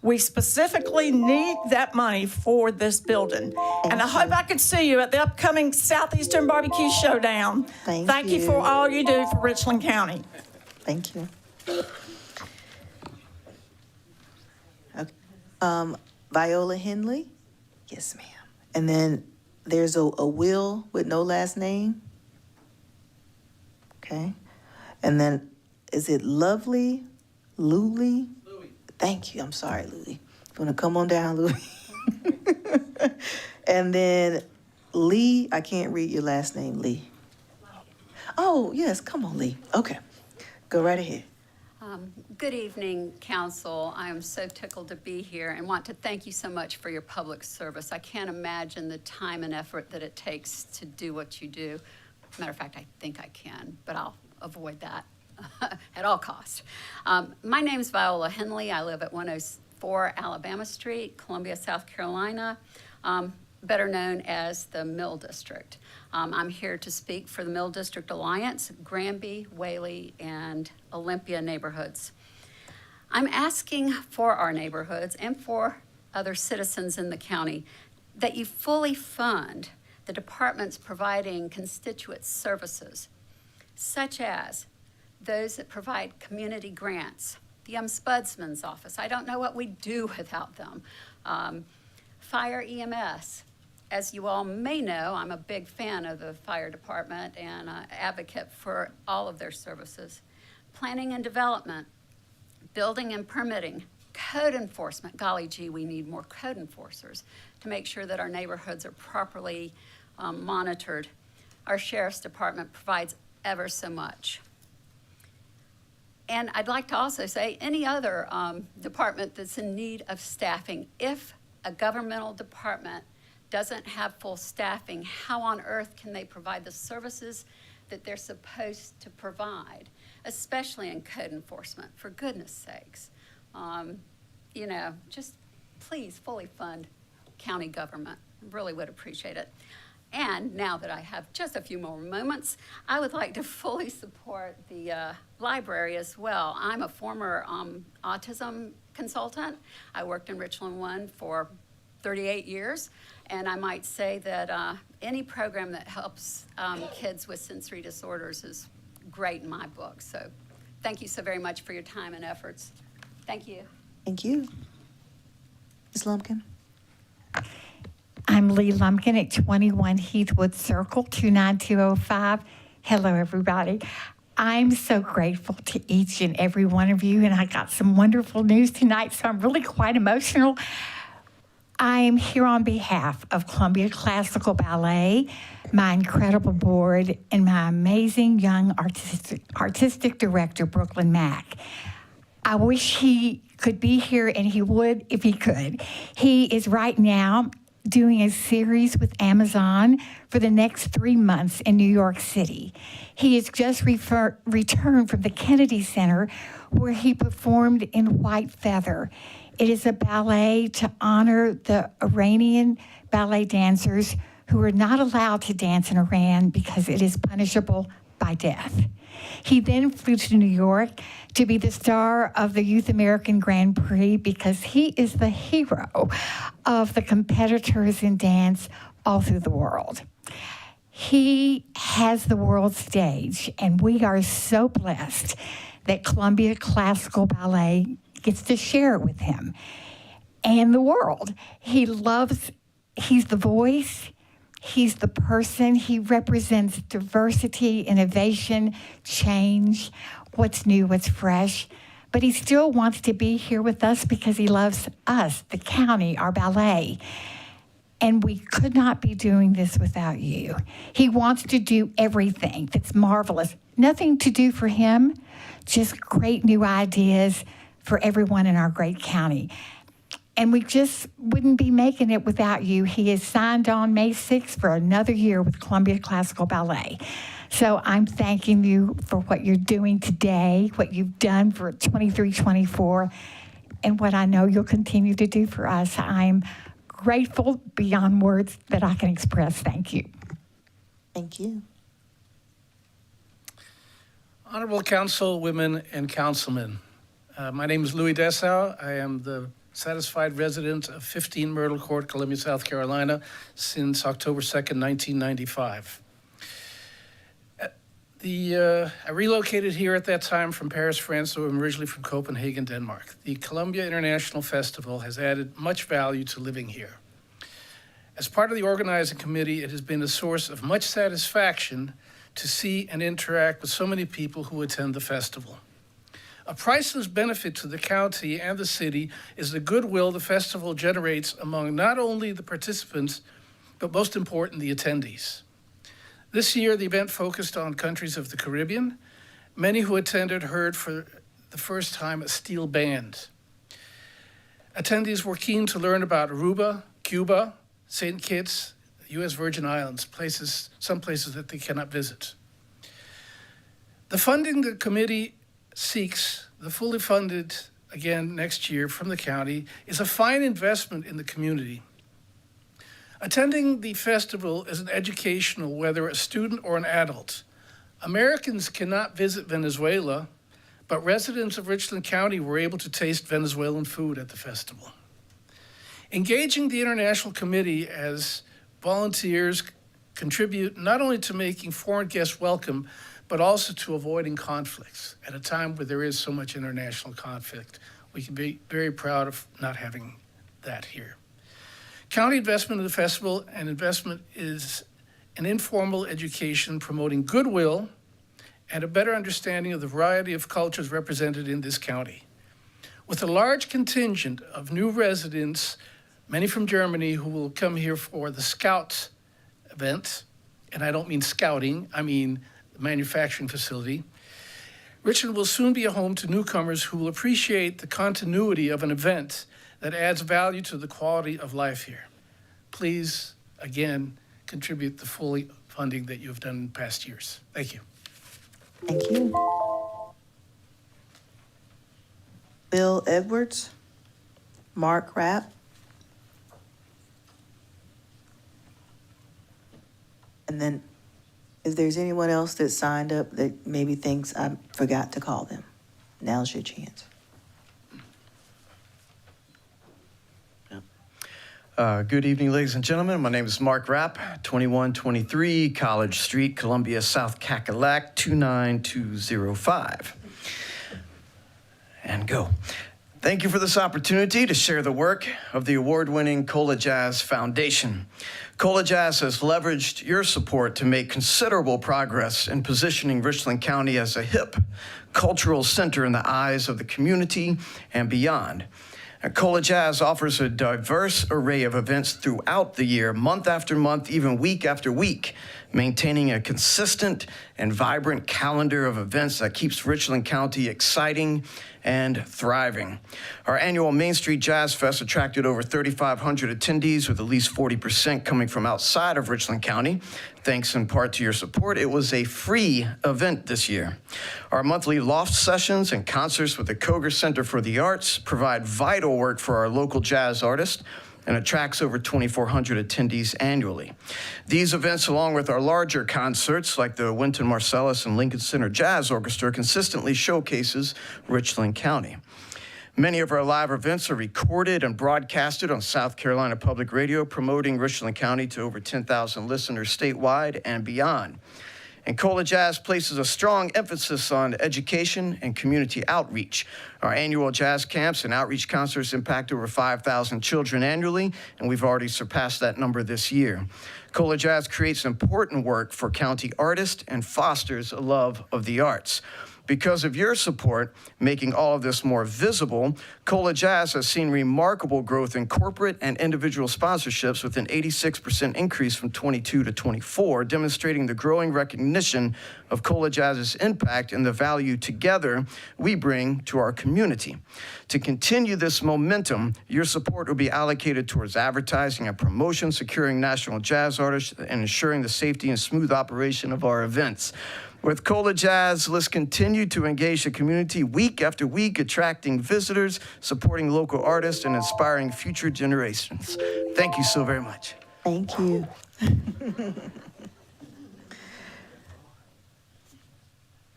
We specifically need that money for this building. And I hope I can see you at the upcoming Southeastern Barbecue Showdown. Thank you for all you do for Richland County. Thank you. Okay. Viola Henley? Yes, ma'am. And then there's a Will with no last name. Okay. And then is it Lovely? Louie? Thank you. I'm sorry, Louie. You want to come on down, Louie? And then Lee, I can't read your last name, Lee. Oh, yes, come on, Lee. Okay. Go right ahead. Good evening, Council. I am so tickled to be here and want to thank you so much for your public service. I can't imagine the time and effort that it takes to do what you do. Matter of fact, I think I can, but I'll avoid that at all costs. My name is Viola Henley. I live at 104 Alabama Street, Columbia, South Carolina, better known as the Mill District. I'm here to speak for the Mill District Alliance, Granby, Whaley, and Olympia neighborhoods. I'm asking for our neighborhoods and for other citizens in the county that you fully fund the departments providing constituent services, such as those that provide community grants, the Ombudsman's Office. I don't know what we'd do without them. Fire EMS. As you all may know, I'm a big fan of the fire department and advocate for all of their services. Planning and development, building and permitting, code enforcement. Golly gee, we need more code enforcers to make sure that our neighborhoods are properly monitored. Our sheriff's department provides ever so much. And I'd like to also say any other department that's in need of staffing, if a governmental department doesn't have full staffing, how on earth can they provide the services that they're supposed to provide, especially in code enforcement, for goodness sakes? You know, just please fully fund county government. Really would appreciate it. And now that I have just a few more moments, I would like to fully support the library as well. I'm a former autism consultant. I worked in Richland 1 for 38 years, and I might say that any program that helps kids with sensory disorders is great in my book. So thank you so very much for your time and efforts. Thank you. Thank you. Ms. Lumpkin? I'm Lee Lumpkin at 21 Heathwood Circle, 29205. Hello, everybody. I'm so grateful to each and every one of you, and I got some wonderful news tonight, so I'm really quite emotional. I am here on behalf of Columbia Classical Ballet, my incredible board, and my amazing young artistic director, Brooklyn Mack. I wish he could be here, and he would if he could. He is right now doing a series with Amazon for the next 3 months in New York City. He has just returned from the Kennedy Center, where he performed in White Feather. It is a ballet to honor the Iranian ballet dancers who are not allowed to dance in Iran because it is punishable by death. He then flew to New York to be the star of the Youth American Grand Prix because he is the hero of the competitors in dance all through the world. He has the world stage, and we are so blessed that Columbia Classical Ballet gets to share it with him and the world. He's the voice. He's the person. He represents diversity, innovation, change, what's new, what's fresh. But he still wants to be here with us because he loves us, the county, our ballet. And we could not be doing this without you. He wants to do everything that's marvelous. Nothing to do for him, just great new ideas for everyone in our great county. And we just wouldn't be making it without you. He is signed on May 6th for another year with Columbia Classical Ballet. So I'm thanking you for what you're doing today, what you've done for 23-24, and what I know you'll continue to do for us. I'm grateful beyond words that I can express. Thank you. Thank you. Honorable Councilwomen and Councilmen, my name is Louis Dessau. I am the satisfied resident of 15 Myrtle Court, Columbia, South Carolina, since October 2nd, 1995. I relocated here at that time from Paris, France, though I'm originally from Copenhagen, Denmark. The Columbia International Festival has added much value to living here. As part of the organizing committee, it has been a source of much satisfaction to see and interact with so many people who attend the festival. A priceless benefit to the county and the city is the goodwill the festival generates among not only the participants, but most important, the attendees. This year, the event focused on countries of the Caribbean. Many who attended heard for the first time a steel band. Attendees were keen to learn about Aruba, Cuba, St. Kitts, U.S. Virgin Islands, some places that they cannot visit. The funding the committee seeks, the fully funded again next year from the county, is a fine investment in the community. Attending the festival is an educational, whether a student or an adult. Americans cannot visit Venezuela, but residents of Richland County were able to taste Venezuelan food at the festival. Engaging the International Committee as volunteers contribute not only to making foreign guests welcome, but also to avoiding conflicts. At a time where there is so much international conflict, we can be very proud of not having that here. County investment in the festival and investment is an informal education promoting goodwill and a better understanding of the variety of cultures represented in this county. With a large contingent of new residents, many from Germany, who will come here for the Scout event, and I don't mean scouting, I mean the manufacturing facility, Richland will soon be a home to newcomers who will appreciate the continuity of an event that adds value to the quality of life here. Please again, contribute the full funding that you have done in past years. Thank you. Thank you. Bill Edwards, Mark Rapp, and then if there's anyone else that signed up that maybe thinks I forgot to call them, now's your chance. Good evening, ladies and gentlemen. My name is Mark Rapp, 2123 College Street, Columbia, South Cackalack, 29205. And go. Thank you for this opportunity to share the work of the award-winning Cola Jazz Foundation. Cola Jazz has leveraged your support to make considerable progress in positioning Richland County as a hip cultural center in the eyes of the community and beyond. Cola Jazz offers a diverse array of events throughout the year, month after month, even week after week, maintaining a consistent and vibrant calendar of events that keeps Richland County exciting and thriving. Our annual Main Street Jazz Fest attracted over 3,500 attendees, with at least 40% coming from outside of Richland County. Thanks in part to your support, it was a free event this year. Our monthly loft sessions and concerts with the Koger Center for the Arts provide vital work for our local jazz artists and attracts over 2,400 attendees annually. These events, along with our larger concerts like the Wynton Marsalis and Lincoln Center Jazz Orchestra, consistently showcases Richland County. Many of our live events are recorded and broadcasted on South Carolina Public Radio, promoting Richland County to over 10,000 listeners statewide and beyond. And Cola Jazz places a strong emphasis on education and community outreach. Our annual jazz camps and outreach concerts impact over 5,000 children annually, and we've already surpassed that number this year. Cola Jazz creates important work for county artists and fosters a love of the arts. Because of your support, making all of this more visible, Cola Jazz has seen remarkable growth in corporate and individual sponsorships, with an 86% increase from 22 to 24, demonstrating the growing recognition of Cola Jazz's impact and the value together we bring to our community. To continue this momentum, your support will be allocated towards advertising and promotion, securing national jazz artists, and ensuring the safety and smooth operation of our events. With Cola Jazz, let's continue to engage the community week after week, attracting visitors, supporting local artists, and inspiring future generations. Thank you so very much. Thank you.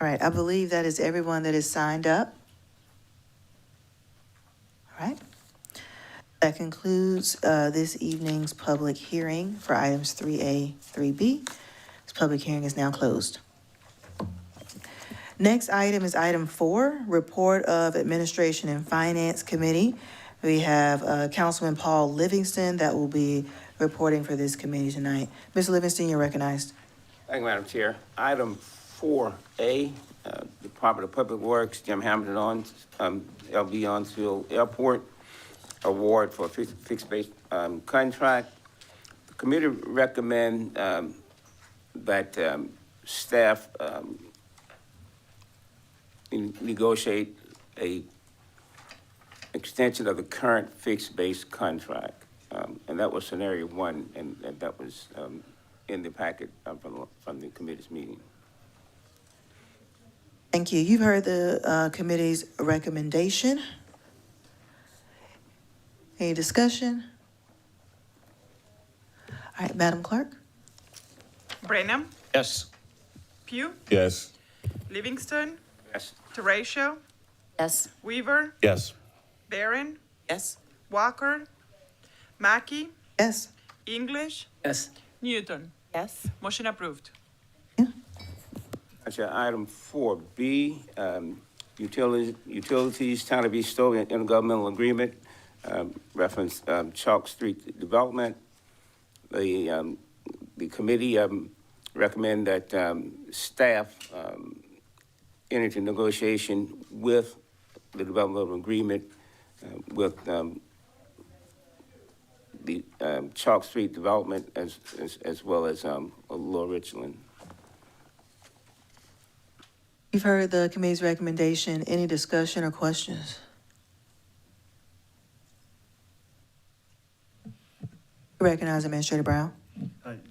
All right, I believe that is everyone that is signed up. All right. That concludes this evening's public hearing for items 3A, 3B. This public hearing is now closed. Next item is item 4, Report of Administration and Finance Committee. We have Councilman Paul Livingston that will be reporting for this committee tonight. Mr. Livingston, you're recognized. Thank you, Madam Chair. Item 4A, Department of Public Works, Jim Hamilton on LB Onsfield Airport Award for a fixed-base contract. The committee recommend that staff negotiate a extension of the current fixed-base contract. And that was scenario 1, and that was in the packet from the committee's meeting. Thank you. You've heard the committee's recommendation. Any discussion? All right, Madam Clerk. Brenham, Yes. Pugh, Yes. Livingston, Yes. Teratio, Yes. Weaver, Yes. Barron, Yes. Walker, Mackey, Yes. English, Yes. Newton. Yes. Motion approved. Actually, item 4B, utilities, Town of East Stowe intergovernmental agreement, reference Chalk Street development. The committee recommend that staff enter into negotiation with the developmental agreement with the Chalk Street development as well as Lower Richland. You've heard the committee's recommendation. Any discussion or questions? Recognize Administrator Brown.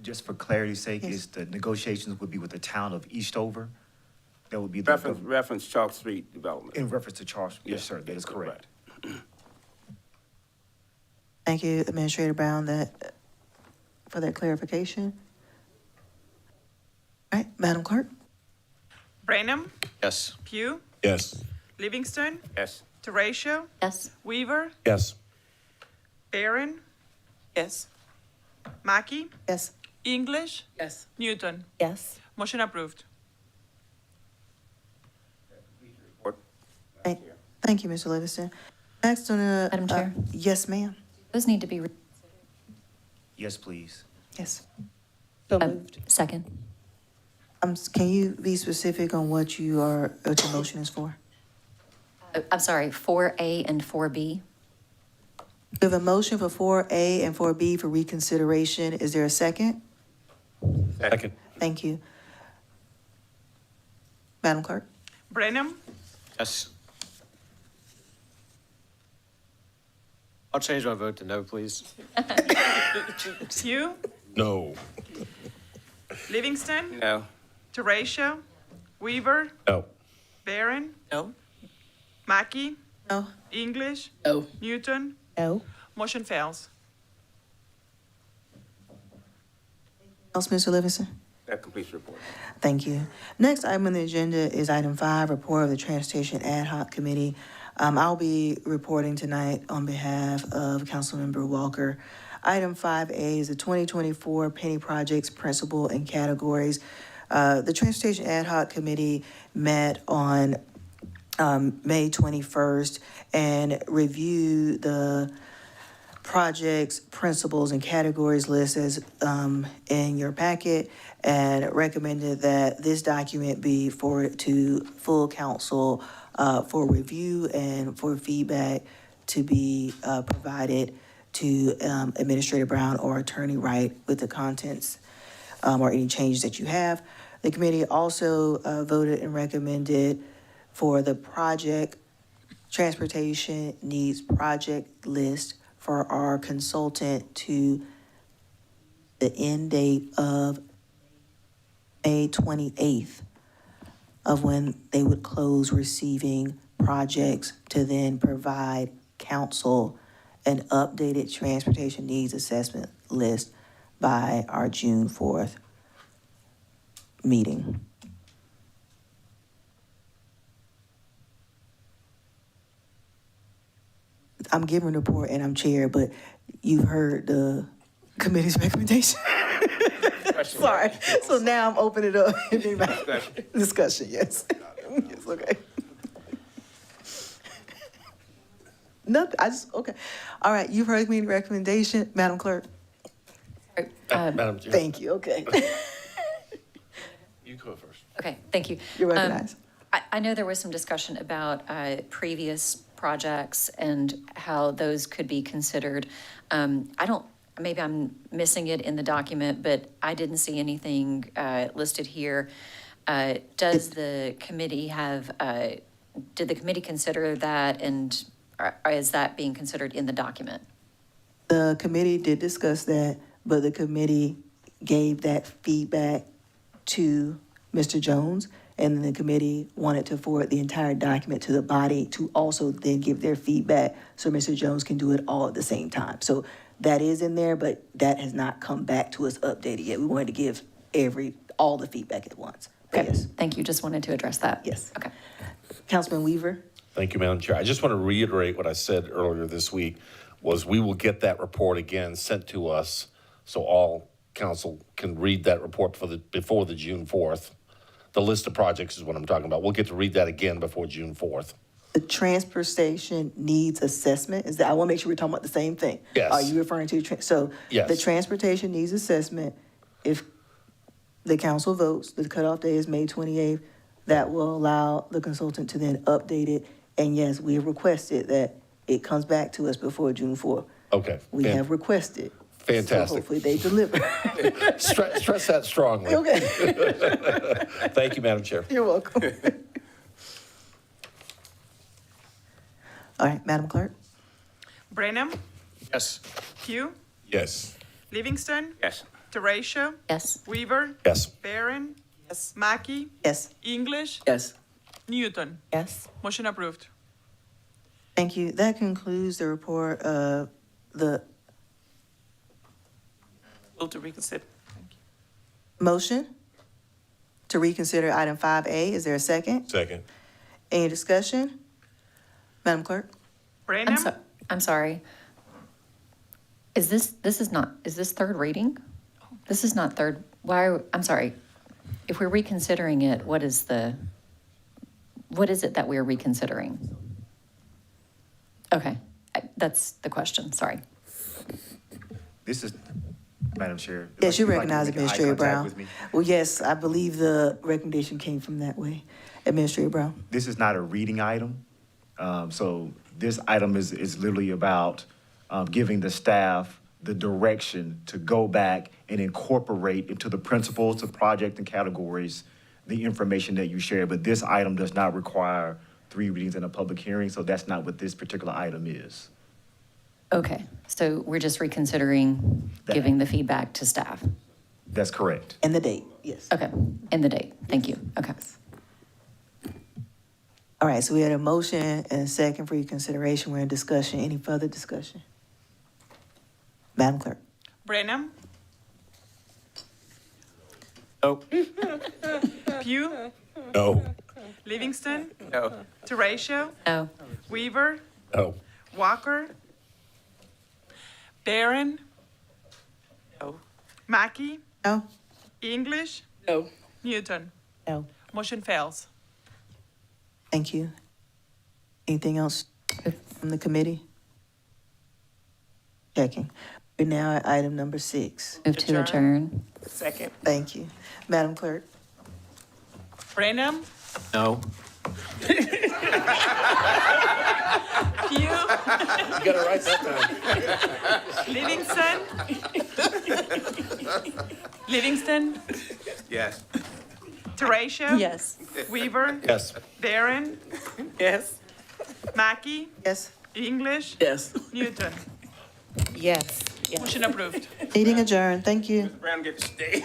Just for clarity's sake, Yes. is the negotiations would be with the town of Eastover? That would be the. Reference Chalk Street development. In reference to Charles, yes, sir, that is correct. Thank you, Administrator Brown, for that clarification. All right, Madam Clerk? Branham, Yes. Pugh, Yes. Livingston, Yes. Teratio, Yes. Weaver, Yes. Barron, Yes. Mackey, Yes. English, Yes. Newton. Yes. Motion approved. Thank you, Mr. Livingston. Next on the. Madam Chair? Yes, ma'am. Those need to be. Yes, please. Yes. Second. Can you be specific on what your motion is for? I'm sorry, 4A and 4B. We have a motion for 4A and 4B for reconsideration. Is there a second? Second. Thank you. Madam Clerk? Branham, Yes. I'll change my vote to no, please. Pugh, No. Livingston, No. Teratio, Weaver, No. Barron, No. Mackey, No. English, No. Newton. No. Motion fails. Else, Mr. Livingston? That completes the report. Thank you. Next item on the agenda is item 5, report of the Transportation Ad Hoc Committee. I'll be reporting tonight on behalf of Councilmember Walker. Item 5A is the 2024 Penny Projects Principle and Categories. The Transportation Ad Hoc Committee met on May 21st and reviewed the projects, principles, and categories list as in your packet, and recommended that this document be forwarded to full council for review and for feedback to be provided to Administrator Brown or Attorney Wright with the contents or any changes that you have. The committee also voted and recommended for the project transportation needs project list for our consultant to the end date of May 28th of when they would close receiving projects to then provide council an updated transportation needs assessment list by our June 4th meeting. I'm giving a report and I'm chair, but you've heard the committee's recommendation. Sorry. So now I'm opening it up. Discussion, yes. Yes, okay. Nothing, okay. All right, you've heard the committee recommendation, Madam Clerk? Madam Chair. Thank you, okay. You go first. Okay, thank you. You're recognized. I know there was some discussion about previous projects and how those could be considered. Maybe I'm missing it in the document, but I didn't see anything listed here. Does the committee did the committee consider that, and is that being considered in the document? The committee did discuss that, but the committee gave that feedback to Mr. Jones, and then the committee wanted to forward the entire document to the body to also then give their feedback so Mr. Jones can do it all at the same time. So that is in there, but that has not come back to us updated yet. We wanted to give all the feedback at once. Okay, Yes. thank you. Just wanted to address that. Yes. Okay. Councilman Weaver? Thank you, Madam Chair. I just want to reiterate what I said earlier this week, was we will get that report again sent to us so all council can read that report before the June 4th. The list of projects is what I'm talking about. We'll get to read that again before June 4th. The transportation needs assessment, I want to make sure we're talking about the same thing. Yes. Are you referring to, Yes. The transportation needs assessment, if the council votes, the cutoff day is May 28th, that will allow the consultant to then update it. And yes, we have requested that it comes back to us before June 4th. Okay. We have requested. Fantastic. So hopefully they deliver. Stress that strongly. Okay. Thank you, Madam Chair. You're welcome. All right, Madam Clerk? Branham, Yes. Pugh, Yes. Livingston, Yes. Teratio. Yes. Weaver. Yes. Barron. Yes. Mackey. Yes. English. Yes. Newton. Yes. Motion approved. Thank you. That concludes the report of the Move to reconsider. motion to reconsider item 5A. Is there a second? Second. Any discussion? Madam Clerk? Brenham. I'm sorry. Is this third reading? This is not third, I'm sorry. If we're reconsidering it, what is it that we're reconsidering? Okay, that's the question, sorry. This is, Madam Chair. Yes, you would like to recognize make eye Administrator contact Brown. with me? Well, yes, I believe the recommendation came from that way. Administrator Brown? This is not a reading item. So this item is literally about giving the staff the direction to go back and incorporate into the principles, the project and categories, the information that you shared. But this item does not require 3 readings and a public hearing, so that's not what this particular item is. Okay, so we're just reconsidering giving the feedback to staff. That's correct. And the date, yes. Okay, and the date, thank you, okay. All right, so we had a motion and a second for reconsideration. We're in discussion. Any further discussion? Madam Clerk? Brenham. No. Pugh. No. Livingston. No. Teratio. No. Weaver. No. Walker. Barron. No. Mackey. No. English. No. Newton. No. Motion fails. Thank you. Anything else from the committee? Checking. We're now at item number 6. Move to adjourn. Second. Thank you. Madam Clerk? Brenham. No. Pugh. You got it right that Livingston. Livingston. Yes. Teratio. Yes. Weaver. Yes. Barron. Yes. Mackey. Yes. English. Yes. Newton. Yes. Motion approved. Meeting adjourned. Thank you. Brown get to stay.